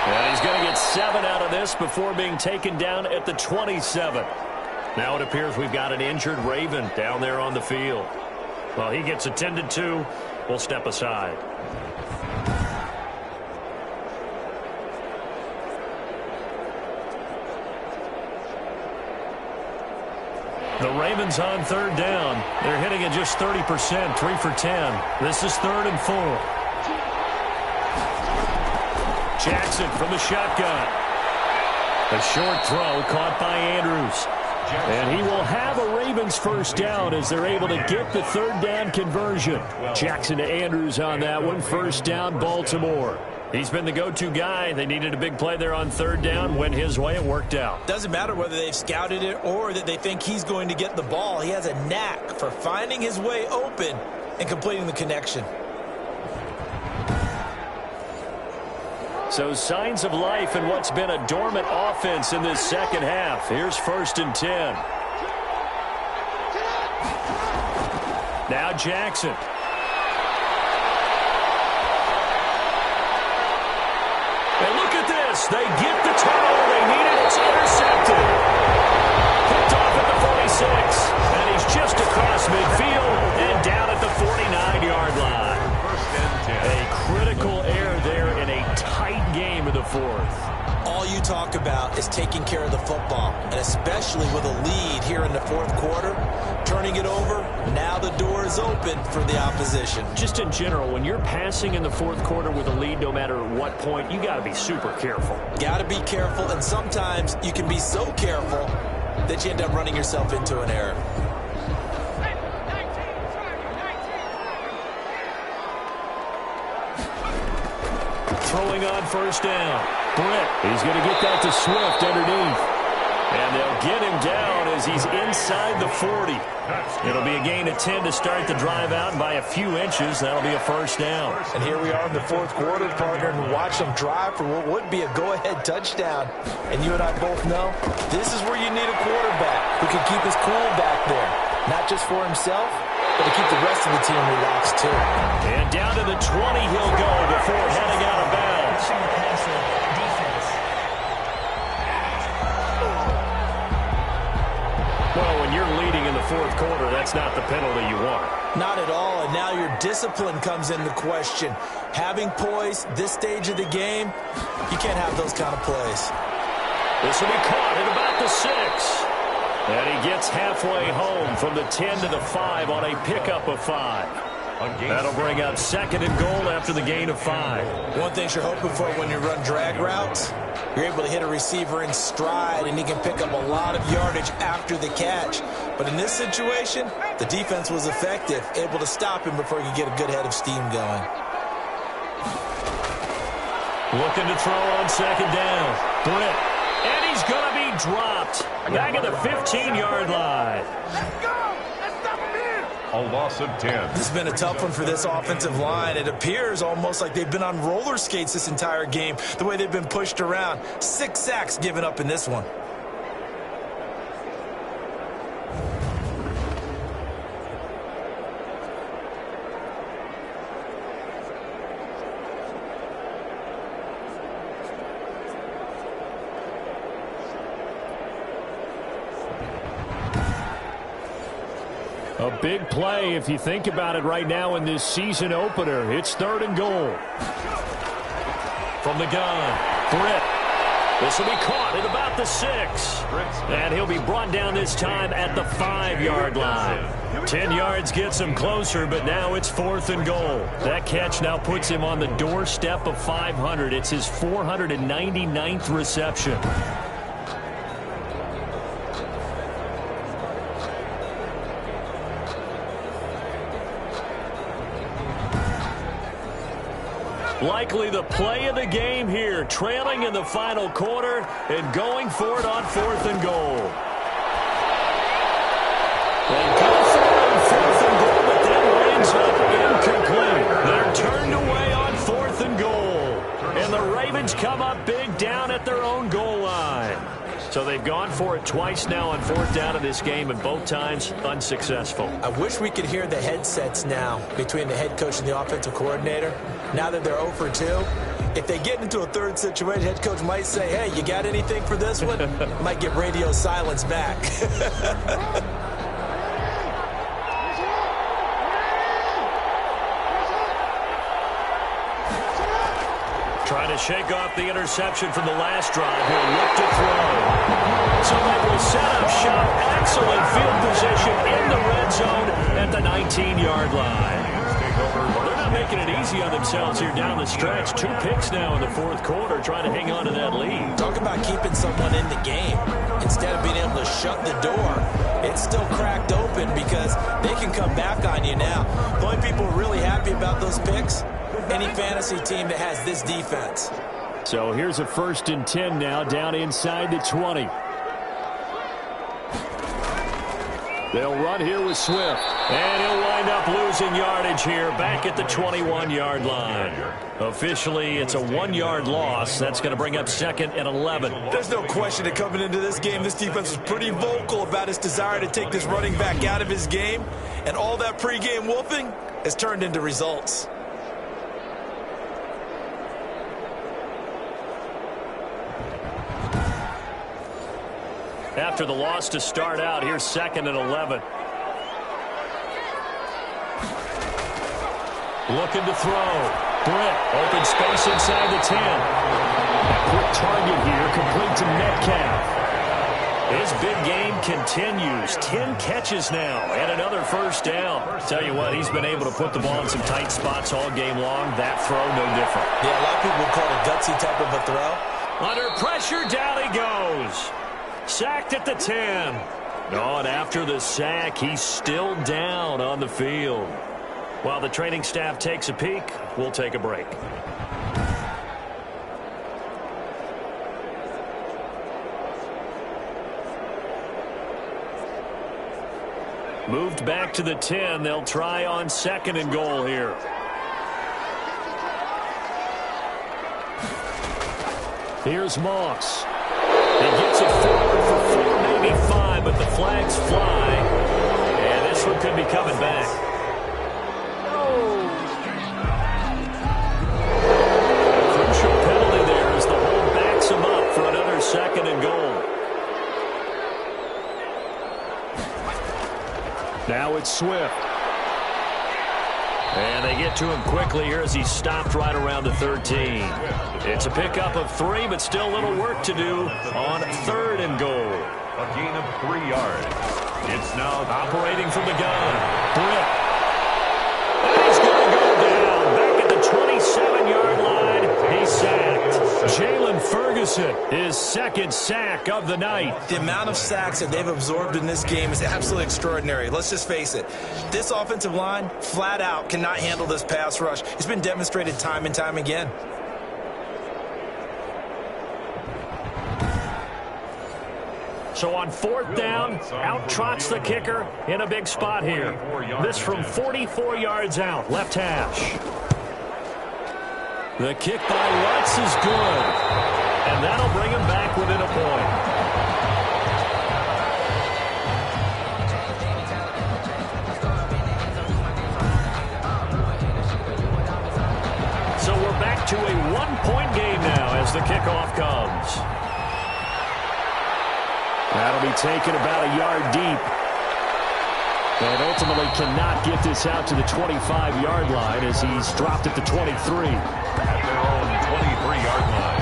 And he's going to get 7 out of this before being taken down at the 27. Now it appears we've got an injured Raven down there on the field. Well, he gets attended to. We'll step aside. The Ravens on 3rd down. They're hitting at just 30%, 3 for 10. This is 3rd and 4. Jackson from the shotgun. A short throw caught by Andrews. And he will have a Ravens first down as they're able to get the 3rd down conversion. Jackson to Andrews on that one. First down, Baltimore. He's been the go-to guy. They needed a big play there on 3rd down. Went his way. It worked out. Doesn't matter whether they've scouted it or that they think he's going to get the ball. He has a knack for finding his way open and completing the connection. So signs of life in what's been a dormant offense in this second half. Here's 1st and 10. Now Jackson. And look at this. They get the turnover they needed. It's intercepted. Picked off at the 46. And he's just across midfield and down at the 49-yard line. 1st and 10. A critical error there in a tight game in the 4th. All you talk about is taking care of the football, and especially with a lead here in the 4th quarter, turning it over, now the door is open for the opposition. Just in general, when you're passing in the 4th quarter with a lead, no matter what point, you got to be super careful. Got to be careful, and sometimes you can be so careful that you end up running yourself into an error. Throwing on 1st down. Brett, he's going to get that to Swift underneath. And they'll get him down as he's inside the 40. It'll be a gain of 10 to start the drive out, and by a few inches, that'll be a 1st down. And here we are in the 4th quarter, partner, and watch them drive for what would be a go-ahead touchdown. And you and I both know this is where you need a quarterback who can keep his cool back there, not just for himself, but to keep the rest of the team relaxed, too. And down to the 20 he'll go before heading out of bounds. Well, when you're leading in the 4th quarter, that's not the penalty you want. Not at all, and now your discipline comes into question. Having poise this stage of the game, you can't have those kind of plays. This will be caught at about the 6. And he gets halfway home from the 10 to the 5 on a pickup of 5. That'll bring up 2nd and goal after the gain of 5. One thing you're hoping for when you run drag routes, you're able to hit a receiver in stride, and he can pick up a lot of yardage after the catch. But in this situation, the defense was effective, able to stop him before he could get a good head of steam going. Looking to throw on 2nd down. Britt. And he's going to be dropped. Back at the 15-yard line. Let's go! Let's stop him here! A loss of 10. This has been a tough one for this offensive line. It appears almost like they've been on roller skates this entire game, the way they've been pushed around. 6 sacks given up in this one. big play if you think about it right now in this season opener. It's 3rd and goal. From the gun, Britt. This will be caught at about the 6. And he'll be brought down this time at the 5-yard line. 10 yards gets him closer, but now it's 4th and goal. That catch now puts him on the doorstep of 500. It's his 499th reception. Likely the play of the game here, trailing in the final quarter and going for it on 4th and goal. They go for it on 4th and goal, but then winds up incomplete. They're turned away on 4th and goal. And the Ravens come up big down at their own goal line. So they've gone for it twice now on 4th down in this game, and both times unsuccessful. I wish we could hear the headsets now between the head coach and the offensive coordinator. Now that they're 0 for 2, if they get into a 3rd situation, head coach might say, hey, you got anything for this one? Might get radio silence back. Trying to shake off the interception from the last drive. He'll look to throw. So they will set up shop. Excellent field position in the red zone at the 19-yard line. They're not making it easy on themselves here down the stretch. 2 picks now in the 4th quarter, trying to hang on to that lead. Talk about keeping someone in the game. Instead of being able to shut the door, it's still cracked open because they can come back on you now. The only people really happy about those picks, any fantasy team that has this defense. So here's a 1st and 10 now, down inside the 20. They'll run here with Swift. And he'll wind up losing yardage here back at the 21-yard line. Officially, it's a 1-yard loss. That's going to bring up 2nd and 11. There's no question that coming into this game, this defense was pretty vocal about its desire to take this running back out of his game. And all that pregame wolfing has turned into results. After the loss to start out, here's 2nd and 11. Looking to throw. Britt, open space inside the 10. A quick target here, complete to Metcalf. His big game continues. 10 catches now and another 1st down. Tell you what, he's been able to put the ball in some tight spots all game long. That throw, no different. Yeah, a lot of people would call it a gutsy type of a throw. Under pressure, down he goes. Sacked at the 10. Oh, and after the sack, he's still down on the field. While the training staff takes a peek, we'll take a break. Moved back to the 10. They'll try on 2nd and goal here. Here's Moss. He gets it forward for 4, maybe 5, but the flags fly. And this one could be coming back. A crucial penalty there as the hold backs him up for another 2nd and goal. Now it's Swift. And they get to him quickly here as he's stopped right around the 13. It's a pickup of 3, but still a little work to do on 3rd and goal. A gain of 3 yards. It's now operating from the gun. Britt. And he's going to go down. Back at the 27-yard line. He's sacked. Jalen Ferguson, his 2nd sack of the night. The amount of sacks that they've absorbed in this game is absolutely extraordinary. Let's just face it. This offensive line, flat out, cannot handle this pass rush. It's been demonstrated time and time again. So on 4th down, out trots the kicker in a big spot here. This from 44 yards out, left hash. The kick by Lutz is good. And that'll bring him back within a point. So we're back to a 1-point game now as the kickoff comes. That'll be taken about a yard deep. And ultimately cannot get this out to the 25-yard line as he's dropped at the 23. At their own 23-yard line.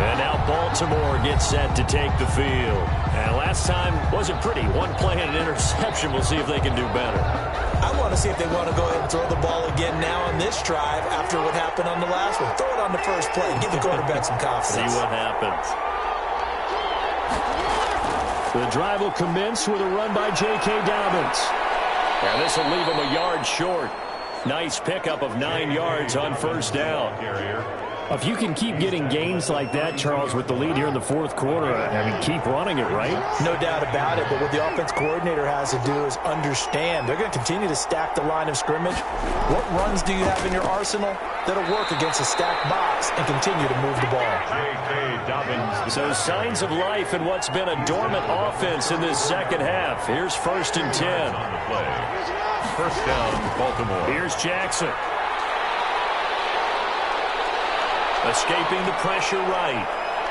And now Baltimore gets set to take the field. And last time wasn't pretty. One play and an interception. We'll see if they can do better. I want to see if they want to go ahead and throw the ball again now on this drive after what happened on the last one. Throw it on the first play. Give the quarterback some confidence. See what happens. The drive will commence with a run by J.K. Dobbins. And this will leave him a yard short. Nice pickup of 9 yards on first down. If you can keep getting gains like that, Charles, with the lead here in the fourth quarter, I mean, keep running it, right? No doubt about it, but what the offense coordinator has to do is understand they're going to continue to stack the line of scrimmage. What runs do you have in your arsenal that'll work against a stacked box and continue to move the ball? So signs of life in what's been a dormant offense in this second half. Here's 1st and 10. First down, Baltimore. Here's Jackson. Escaping the pressure right.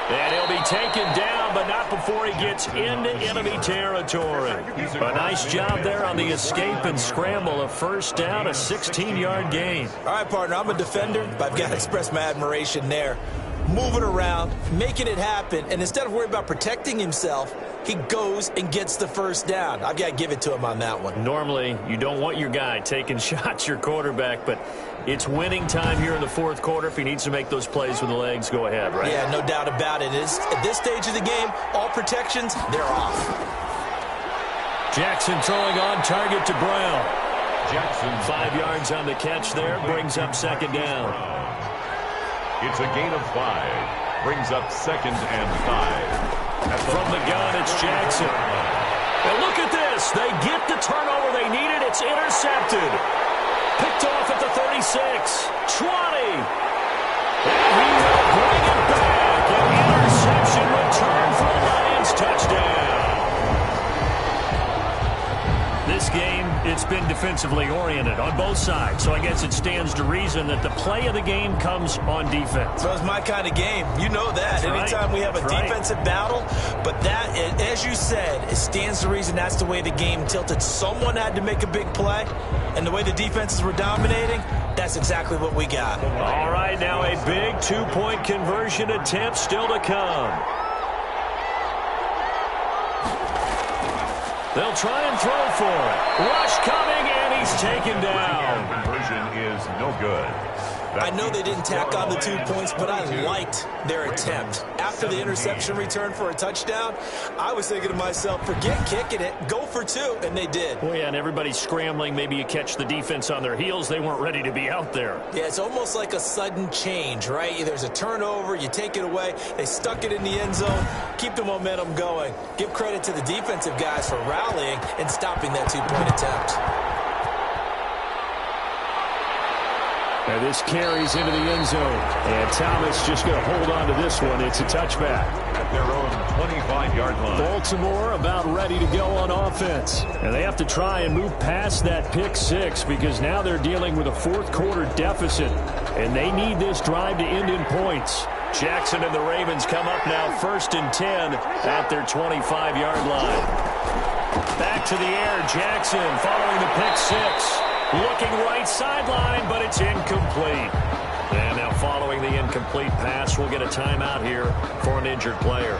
And he'll be taken down, but not before he gets into enemy territory. A nice job there on the escape and scramble. A first down, a 16-yard gain. All right, partner, I'm a defender, but I've got to express my admiration there. Moving around, making it happen, and instead of worrying about protecting himself, he goes and gets the first down. I've got to give it to him on that one. Normally, you don't want your guy taking shots, your quarterback, but it's winning time here in the fourth quarter. If he needs to make those plays with the legs, go ahead, right? Yeah, no doubt about it. At this stage of the game, all protections, they're off. Jackson throwing on target to Brown. Jackson 5 yards on the catch there, brings up second down. It's a gain of 5. Brings up 2nd and 5. From the gun, it's Jackson. And look at this. They get the turnover they needed. It's intercepted. Picked off at the 36. 20. And he will bring it back. An interception return for a Lions touchdown. This game, it's been defensively oriented on both sides, so I guess it stands to reason that the play of the game comes on defense. So it's my kind of game. You know that. That's Anytime right. we have a defensive battle, but that, as you said, it stands to reason that's the way the game tilted. Someone had to make a big play, and the way the defenses were dominating, that's exactly what we got. All right, now a big two-point conversion attempt still to come. They'll try and throw for it. Rush coming, and he's taken down. Conversion is no good. I know they didn't tack on the 2 points, but I liked their attempt. After the interception return for a touchdown, I was thinking to myself, forget kicking it, go for 2, and they did. Well, yeah, and everybody's scrambling. Maybe you catch the defense on their heels. They weren't ready to be out there. Yeah, it's almost like a sudden change, right? There's a turnover, you take it away, they stuck it in the end zone, keep the momentum going. Give credit to the defensive guys for rallying and stopping that 2-point attempt. And this carries into the end zone. And Thomas just going to hold on to this one. It's a touchback. At their own 25-yard line. Baltimore about ready to go on offense. And they have to try and move past that pick 6 because now they're dealing with a fourth quarter deficit. And they need this drive to end in points. Jackson and the Ravens come up now 1st and 10 at their 25-yard line. Back to the air, Jackson following the pick 6. Looking right sideline, but it's incomplete. And now following the incomplete pass, we'll get a timeout here for an injured player.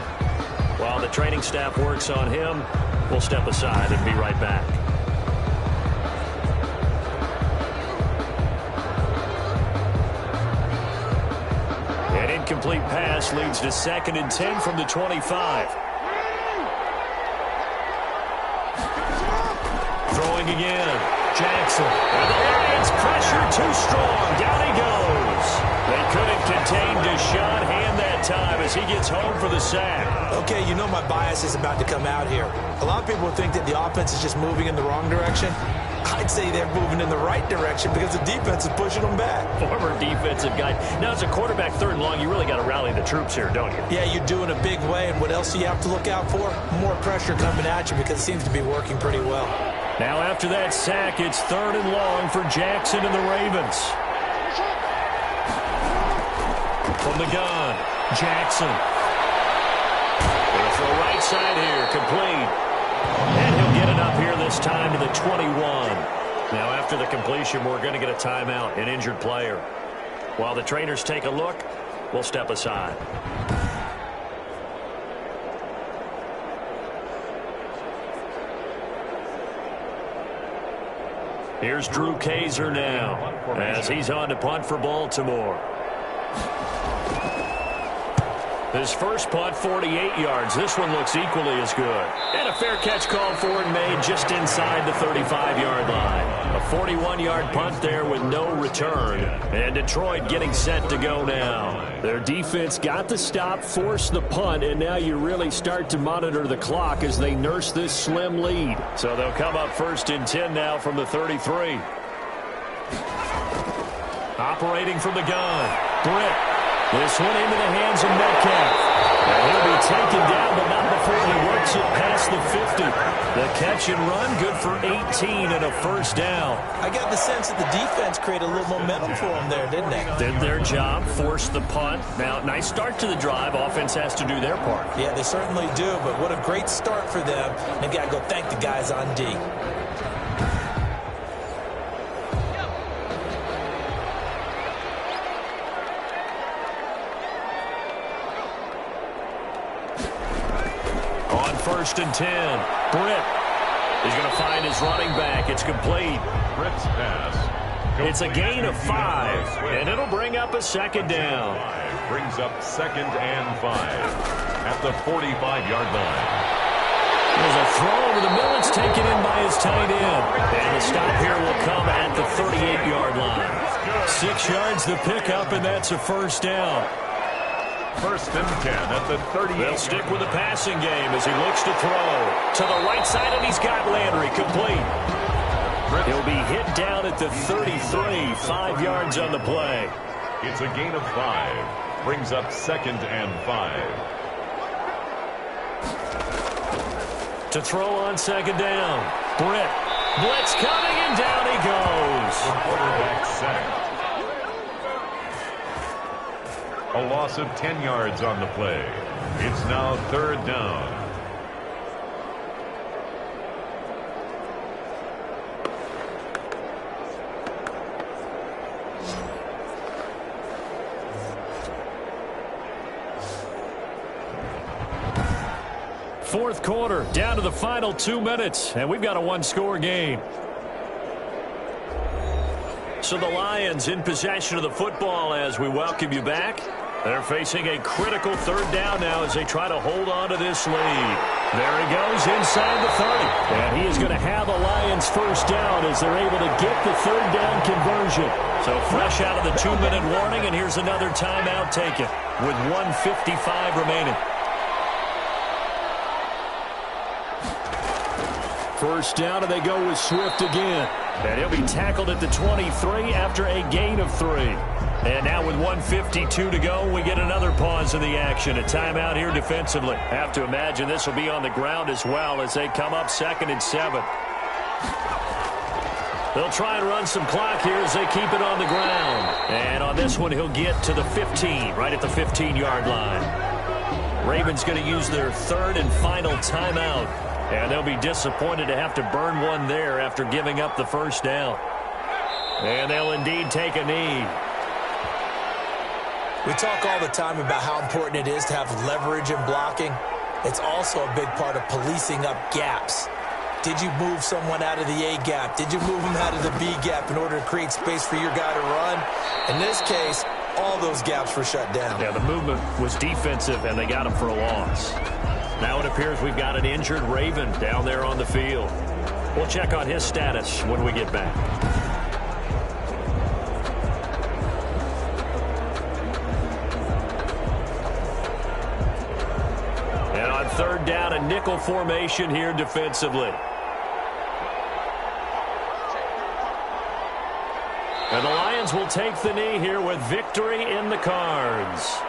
While the training staff works on him, we'll step aside and be right back. An incomplete pass leads to 2nd and 10 from the 25. Throwing again. Jackson. And the Lions pressure too strong. Down he goes. They couldn't contain Deshaun Hand that time as he gets home for the sack. Okay, you know my bias is about to come out here. A lot of people think that the offense is just moving in the wrong direction. I'd say they're moving in the right direction because the defense is pushing them back. Former defensive guy. Now, as a quarterback 3rd and long, you really got to rally the troops here, don't you? Yeah, you're doing a big way, and what else do you have to look out for? More pressure coming at you because it seems to be working pretty well. Now, after that sack, it's 3rd and long for Jackson and the Ravens. From the gun, Jackson. They'll throw right side here, complete. And he'll get it up here this this time to the 21. Now, after the completion, we're going to get a timeout, an injured player. While the trainers take a look, we'll step aside. Here's Drew Kaiser now as he's on to punt for Baltimore. His first punt, 48 yards. This one looks equally as good. And a fair catch called for and made just inside the 35-yard line. A 41-yard punt there with no return. And Detroit getting set to go now. Their defense got the stop, forced the punt, and now you really start to monitor the clock as they nurse this slim lead. So they'll come up 1st and 10 now from the 33. Operating from the gun, Britt. This one into the hands of Metcalf. And he'll be taken down, but not before he works it past the 50. The catch and run, good for 18 and a first down. I got the sense that the defense created a little momentum for them there, didn't they? Did their job, forced the punt. Now, nice start to the drive. Offense has to do their part. Yeah, they certainly do, but what a great start for them. They've got to go thank the guys on D. On 1st and 10, Britt is going to find his running back. It's complete. Britt's pass. It's a gain of 5, and it'll bring up a 2nd down. Brings up 2nd and 5 at the 45-yard line. There's a throw over the middle. It's taken in by his tight end. And the stop here will come at the 38-yard line. 6 yards the pickup, and that's a first down. 1st and 10 at the 38. They'll stick with the passing game as he looks to throw. To the right side, and he's got Landry complete. He'll be hit down at the 33, 5 yards on the play. It's a gain of 5. Brings up 2nd and 5. To throw on 2nd down. Britt. Blitz coming, and down he goes. The quarterback sacked. A loss of 10 yards on the play. It's now 3rd down. Fourth quarter, down to the final 2 minutes, and we've got a one-score game. So the Lions in possession of the football as we welcome you back. They're facing a critical 3rd down now as they try to hold on to this lead. There he goes inside the 30. And he is going to have a Lions first down as they're able to get the 3rd down conversion. So fresh out of the 2-minute warning, and here's another timeout taken with 1:55 remaining. First down, and they go with Swift again. And he'll be tackled at the 23 after a gain of 3. And now with 1:52 to go, we get another pause in the action. A timeout here defensively. Have to imagine this will be on the ground as well as they come up 2nd and 7. They'll try and run some clock here as they keep it on the ground. And on this one, he'll get to the 15, right at the 15-yard line. Ravens going to use their 3rd and final timeout. And they'll be disappointed to have to burn one there after giving up the first down. And they'll indeed take a knee. We talk all the time about how important it is to have leverage in blocking. It's also a big part of policing up gaps. Did you move someone out of the A gap? Did you move them out of the B gap in order to create space for your guy to run? In this case, all those gaps were shut down. Yeah, the movement was defensive, and they got him for a loss. Now it appears we've got an injured Raven down there on the field. We'll check on his status when we get back. And on 3rd down, a nickel formation here defensively. And the Lions will take the knee here with victory in the cards.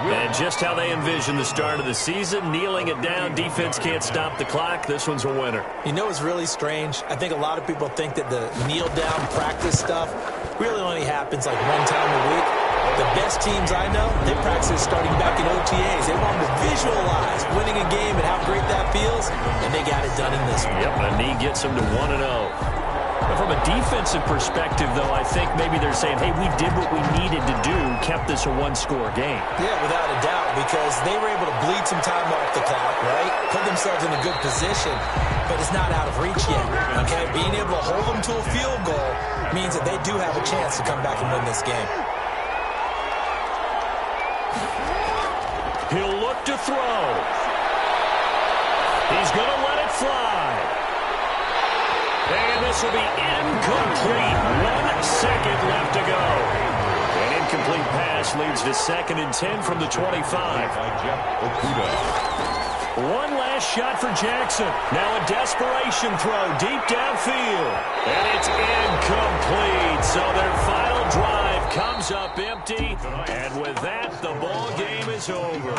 And just how they envision the start of the season, kneeling it down, defense can't stop the clock. This one's a winner. You know what's really strange? I think a lot of people think that the kneel-down practice stuff really only happens like one time a week. The best teams I know, they practice starting back in OTAs. They want to visualize winning a game and how great that feels, and they got it done in this one. Yep, a knee gets them to 1-0. But from a defensive perspective, though, I think maybe they're saying, hey, we did what we needed to do, kept this a one-score game. Yeah, without a doubt, because they were able to bleed some time off the clock, right? Put themselves in a good position, but it's not out of reach yet, okay? Being able to hold them to a field goal means that they do have a chance to come back and win this game. He'll look to throw. He's going to let it fly. And this will be incomplete. 1 second left to go. An incomplete pass leads to 2nd and 10 from the 25. One last shot for Jackson. Now a desperation throw deep downfield. And it's incomplete. So their final drive comes up empty. And with that, the ball game is over.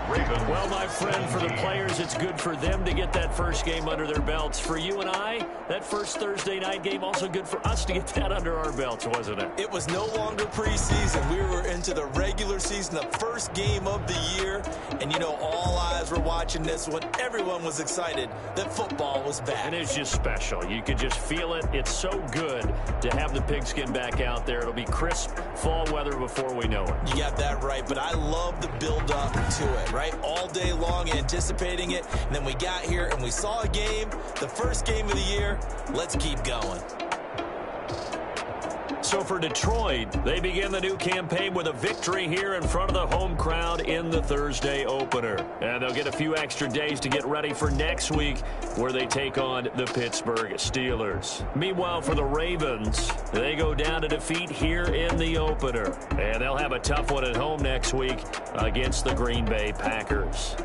Well, my friend, for the players, it's good for them to get that first game under their belts. For you and I, that first Thursday night game, also good for us to get that under our belts, wasn't it? It was no longer preseason. We were into the regular season, the first game of the year. And, you know, all eyes were watching this one. Everyone was excited that football was back. And it's just special. You could just feel it. It's so good to have the pigskin back out there. It'll be crisp fall weather before we know it. You got that right, but I love the build-up to it, right? All day long anticipating it, and then we got here and we saw a game, the first game of the year. Let's keep going. So for Detroit, they begin the new campaign with a victory here in front of the home crowd in the Thursday opener. And they'll get a few extra days to get ready for next week where they take on the Pittsburgh Steelers. Meanwhile, for the Ravens, they go down to defeat here in the opener. And they'll have a tough one at home next week against the Green Bay Packers.